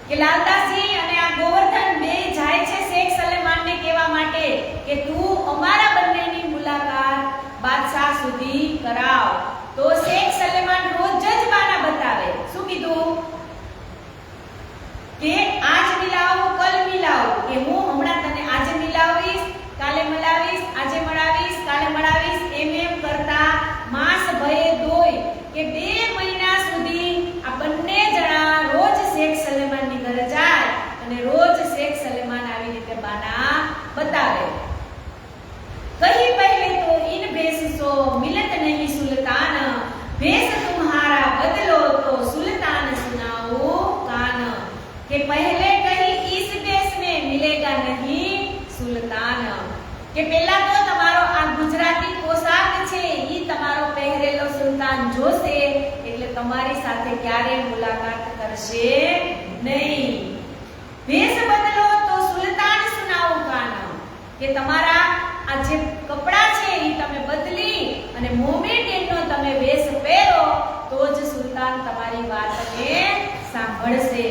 કે લાલદાસજી અને આ ગોવર્ધન બે જાય છે શેખ સલેમાનને કહેવા માટે કે તું અમારા બંનેની મુલાકાત બાદશાહ સુધી કરાવ. તો શેખ સલેમાન રોજ જ બાના બતાવે. શું કીધું કે આજ મિલાવો કલ મિલાવો કે હું હમણાં તને આજે મિલાવીશ, કાલે મળાવીશ, આજે મળાવીશ, કાલે મળાવીશ એમ કરતા માસ ભયે દોય કે 2 મહિના સુધી આ બંને જણા રોજ શેખ સલેમાનની ઘરે જાય અને રોજ શેખ સલેમાન આવી રીતે બાના બતાવે. कही पहले तो इन भेष सो मिलत नहीं सुल्तान भेष तुम्हारा बदलो तो सुल्तान सुनाओ कान के पहले कही इस भेष में मिलेगा नहीं सुल्तान કે પહેલા તો તમારો આ ગુજરાતી પોશાક છે ઈ તમારો પહેરેલો સુલતાન જોશે એટલે તમારી સાથે ક્યારે મુલાકાત કરશે નહીં. भेष बदलो तो सुल्तान सुनाओ कान કે તમારા આ જે કપડા છે ઈ તમે બદલી અને મોમેડિયનનો તમે વેશ પહેરો તો જ સુલતાન તમારી વાતને સાંભળશે.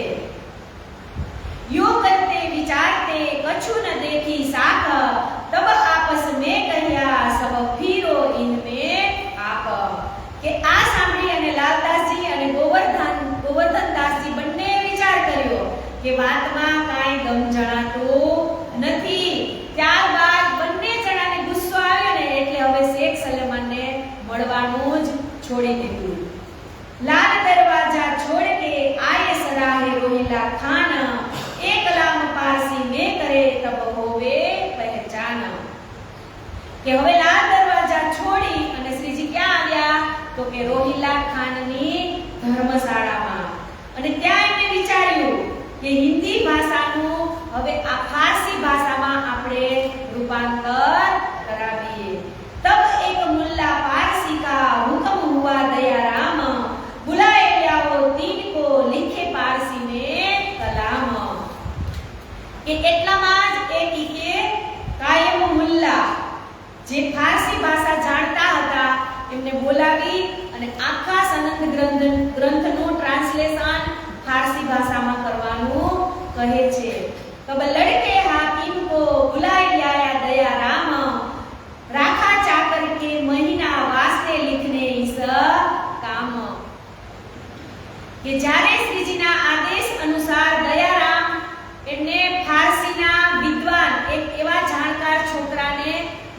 યો કરતે વિચારતે કछु ન દેખી સાખ तब आपस में कहिया सब फिरो इनमें आप કે આ સાંભળી અને લાલદાસજી અને ગોવર્ધનદાસજી બંને વિચાર કર્યો કે વાતમાં કાંઈ ગમ જણાતું નથી. ત્યારબાદ બંને જણાને ગુસ્સો આવ્યો ને એટલે હવે શેખ સલેમાનને મળવાનું જ છોડી દીધું. લાલ દરવાજા છોડ કે આયે સરાહે રોહિલા ખાન એ કલામ પારસી में करे तब होवे पहचान કે હવે લાલ દરવાજા છોડી અને શ્રીજી ક્યાં આવ્યા તો કે રોહિલા ખાનની ધર્મશાળામાં. અને ત્યાં એમણે વિચાર્યું કે હિન્દી ભાષાનું હવે આ ફારસી ભાષામાં આપણે રૂપાંતર કરાવીએ. तब एक मुल्ला पारसी का हुक्म हुआ दयाराम बुलाए लाओ 3 को लिखे पारसी में कलाम કે એટલામાં જ એક કે કાયમ મુલ્લા જે ફારસી ભાષા જાણતા હતા એમને બોલાવી અને આખા સનદ ગ્રંથનું ટ્રાન્સલેશન ફારસી ભાષામાં કરવાનું કહે છે. तब लड़के हाकिम को बुलाए लाया दयाराम राखा કે જ્યારે શ્રીજીના આદેશ અનુસાર દયારામ એમને ફારસીના વિદ્વાન એક એવા જાણકાર છોકરાને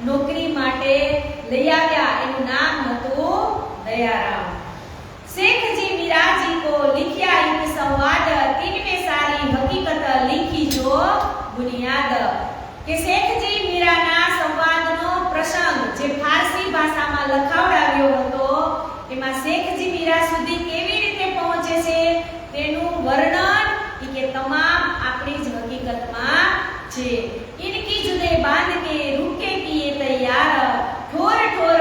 નોકરી માટે લઈ આવ્યા. એનું નામ હતું દયારામ. शेख जी मीरा जी को लिखिया एक संवाद, तीन में सारी हकीकत लिखी जो बुनियाद. કે શેખજી મીરાના સંવાદનો પ્રસંગ જે ફારસી ભાષામાં લખાવડાવ્યો હતો એમાં શેખજી મીરા સુધી કેવી રીતે પહોંચે છે તેનું વર્ણન કે તમામ આપણી જ હકીકતમાં છે. ઇનકી જુદે બાંધ કે રૂકે કિએ તૈયાર, ठोर ठोर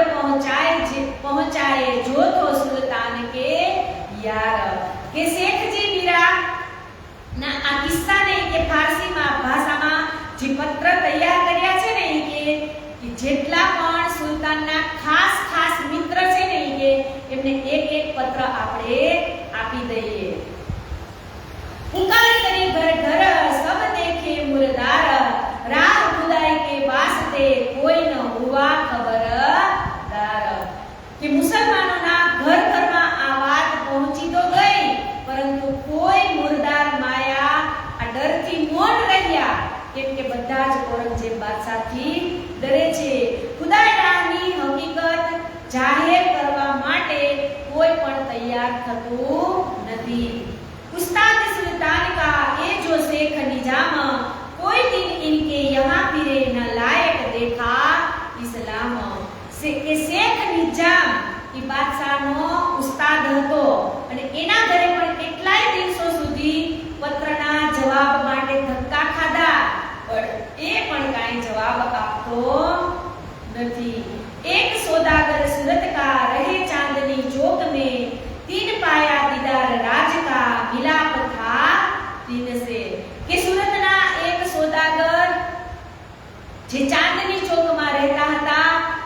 पहुंचाए जो तो सुल्तान के यार. કે શેખજી મીરા ના આ કિસ્સાને કે ફારસીમાં ભાષામાં જે પત્ર તૈયાર કર્યા છે ને કે જેટલા પણ સુલતાનના ખાસ ખાસ મિત્ર છે ને કે એમને એક એક પત્ર આપણે આપી દઈએ. पुकार करे घर घर सब देखे मुर्दार, राह खुदाई के वास्ते कोई न हुआ खबरदार. कि मुसलमानोના ઘર ઘરમાં આ વાત પહોંચી તો ગઈ પરંતુ કોઈ મુર્દાર માયા આ ડરથી મૌન રહ્યા કેમ કે બધા જ ઔરંગઝેબ બાદશાહથી ડરે છે. ખુદાઈ રાહની હકીકત જાહેર કરવા માટે કોઈ પણ તૈયાર થતું નથી. उस्ताद सुल्तान का ये जो शेख निजाम, कोई दिन इनके यहाँ फिरे न लायक देखा इस्लाम. કે શેખ નિજામ એ બાદશાહનો ઉસ્તાદ હતો અને એના ઘરે પણ કેટલાય દિવસો સુધી પત્રના જવાબ માટે ધક્કા ખાધા પણ એ પણ કાંઈ જવાબ આપતો નથી. એક સોદાगर सूरत का रहे चांदनी चौक में, तीन पाया दीदार राज का मिलाप था दिन से. કે સુરતના એક સોદાગર જે ચાંદની ચોકમાં રહેતા હતા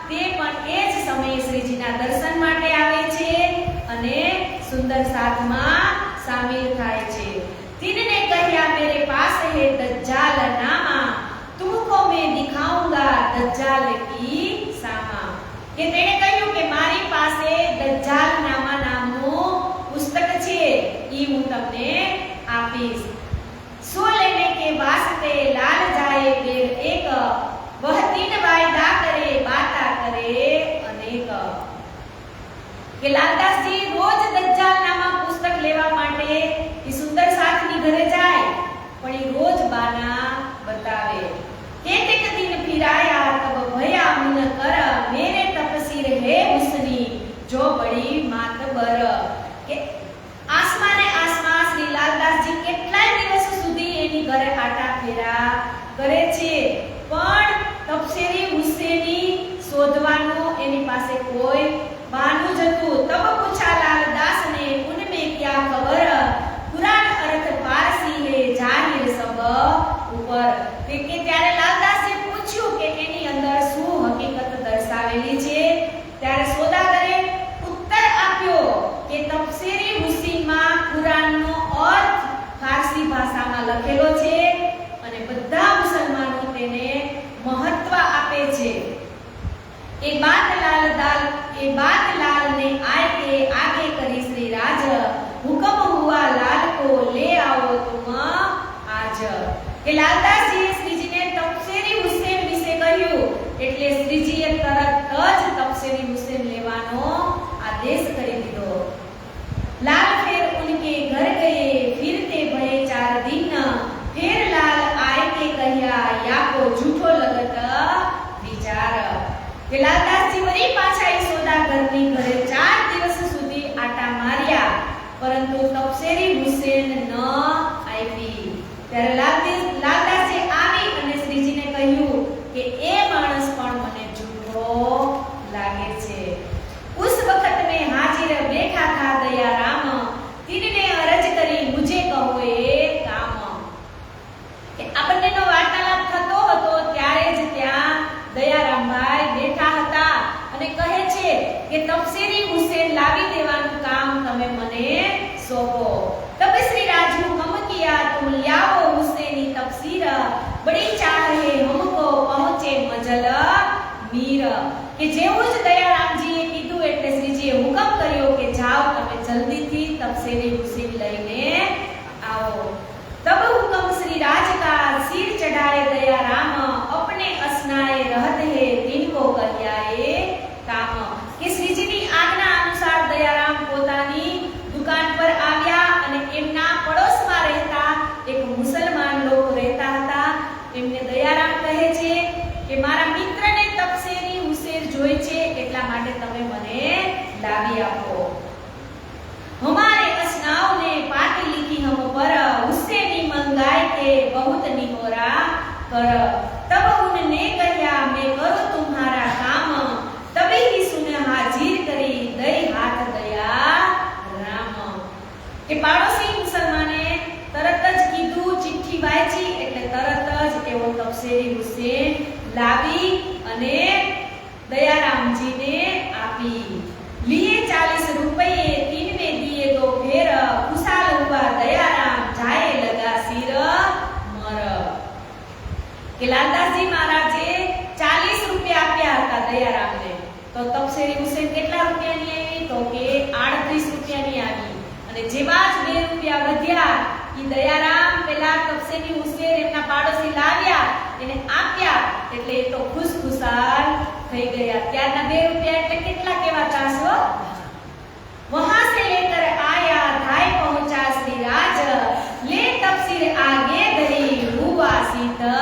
તે પણ એ જ સમયે શ્રીજીના દર્શન માટે આવે છે અને સુંદર સાથમાં સામેલ થાય છે. तिनने कहा मेरे पास है दज्जाल नामा, तुमको मैं दिखाऊंगा दज्जाल की सामा. કે તેણે કહ્યું કે મારી પાસે દજ્જાલ નામનું પુસ્તક છે ઈ હું તમને આપીશ. सो लेने के वास्ते लाल जाए बेर एक, वह तीन वायदा करे बाता करे अनेक. કે લાલદાસજી રોજ દજ્જાલ નામા પુસ્તક લેવા માટે ઈ સુંદર સાથની ઘરે જાય પણ ઈ રોજ બાના બતાવે. કેતેક दिन फिराया तब भया मन कर, मेरे तपसीर है हुस्नी जो बड़ी मातबर. કે આસમાને આસમાન શ્રી લાલદાસજી કેટલાય દિવસ સુધી એની ઘરે આટા ફેરા કરે છે પણ તપસેરી હુસેની શોધવાનું એની પાસે કોઈ બહાનું જતું. તબ પૂછા લાલદાસ ને ઉનમે ક્યા ખબર, कुरान अर्थ फारसी है जाहिर सब ऊपर. કે ત્યારે લાલદાસે પૂછ્યું કે એની અંદર શું હકીકત દર્શાવેલી છે ત્યારે સોદાગરે ઉત્તર આપ્યો કે તફસીરી હુસીનમાં કુરાનનો અર્થ ફારસી ભાષામાં લખેલો છે અને બધા મુસલમાનો તેને મહત્વ આપે છે. એ બાત લાલ ने आए के आगे करी श्री राज, हुक्म हुआ लाल को ले आओ तुम आज. કે લાલદાસજીએ શ્રીજીને તફસીરી હુસેન વિશે કહ્યું એટલે શ્રીજીએ તરત જ તફસીરી હુસેન લેવાનો આદેશ કરી દીધો. लाल फिर उनके घर गए फिरते भये 4 दिन, फिर लाल आए के कहिया या को झूठो लगत विचार. કે લાલદાસજી વળી પાછા એ સોદાગરની ઘરે 4 દિવસ સુધી આટા માર્યા પરંતુ તફસીરી હુસેન ન આવી. ત્યારે લાલદાસે આવી અને શ્રીજીને કહ્યું કે એ માણસ પણ મને झूठो લાગે છે. उस वक्त में हाजिर बैठा था दयाराम, तिनने अरज करी मुझे कहो ए काम. કે આ બંનેનો વાર્તાલાપ થતો હતો ત્યારે જ ત્યાં દયારામભાઈ બેઠા હતા અને કહે છે કે તફસીરી હુસેન લાવી દેવાનું કામ તમે મને સોંપો. तब श्री राज हुक्म किया तुम लाओ हुसैनी तफसीर, बड़ी चाह है हमको पहुंचे मजल मीर. કે જેવું જ દયારામજીએ કીધું એટલે શ્રીજીએ હુકમ કર્યો કે જાઓ તમે જલ્દીથી जल्दी तब से भी हुसैन लईने आओ। तब हुक्म श्री राज का सिर चढ़ाए दया राम, अपने असनाए रहत है तिनको कहियाए काम। કે શ્રીજીની આજ્ઞા અનુસાર દયારામ પોતાની દુકાન પર આવ્યા અને એમના પડોશમાં રહેતા એક મુસલમાન લોકો રહેતા હતા. એમને દયારામ કહે છે કે મારા મિત્રને તપસેની હુસેર જોઈ છે, એટલા માટે તમે મને લાવી આપો. हमारे असनाव ने पाटी लिखी हम पर, हुसैनी मंगाए के बहुत निहोरा कर। तब उनने कहा मैं करो तुम्हारा काम, तभी ही सुन हाजिर करी दई हाथ दया राम. કે પાડોશી મુસલમાને તરત જ કીધું, ચિઠ્ઠી વાંચી એટલે તરત જ એવો તપસેરી હુસેન લાવી અને દયારામજીને આપી. लिए 40 रुपये, 3 में दिए 2 फेर, खुशाल हुआ दयाराम जाए लगा सिर मर. કે લાલદાસજી મહારાજે 40 રૂપિયા આપ્યા હતા દયારામને, તો તપસેરી હુસેન કેટલા રૂપિયાની આવી? તો કે 38 રૂપિયાની આવી. અને જેવા જ 2 રૂપિયા વધ્યા ઈ દયારામ પેલા તપસેરી હુસેન એમના પાડોશી લાવ્યા એને આપ્યા, એટલે એ તો ખુશખુશાલ થઈ ગયા. ત્યારના 2 રૂપિયા એટલે કેટલા કહેવાતા હશો? वहां से लेकर आया धाय पहुंचा श्री राज, ले तपसीर आगे धरी हुआ सीता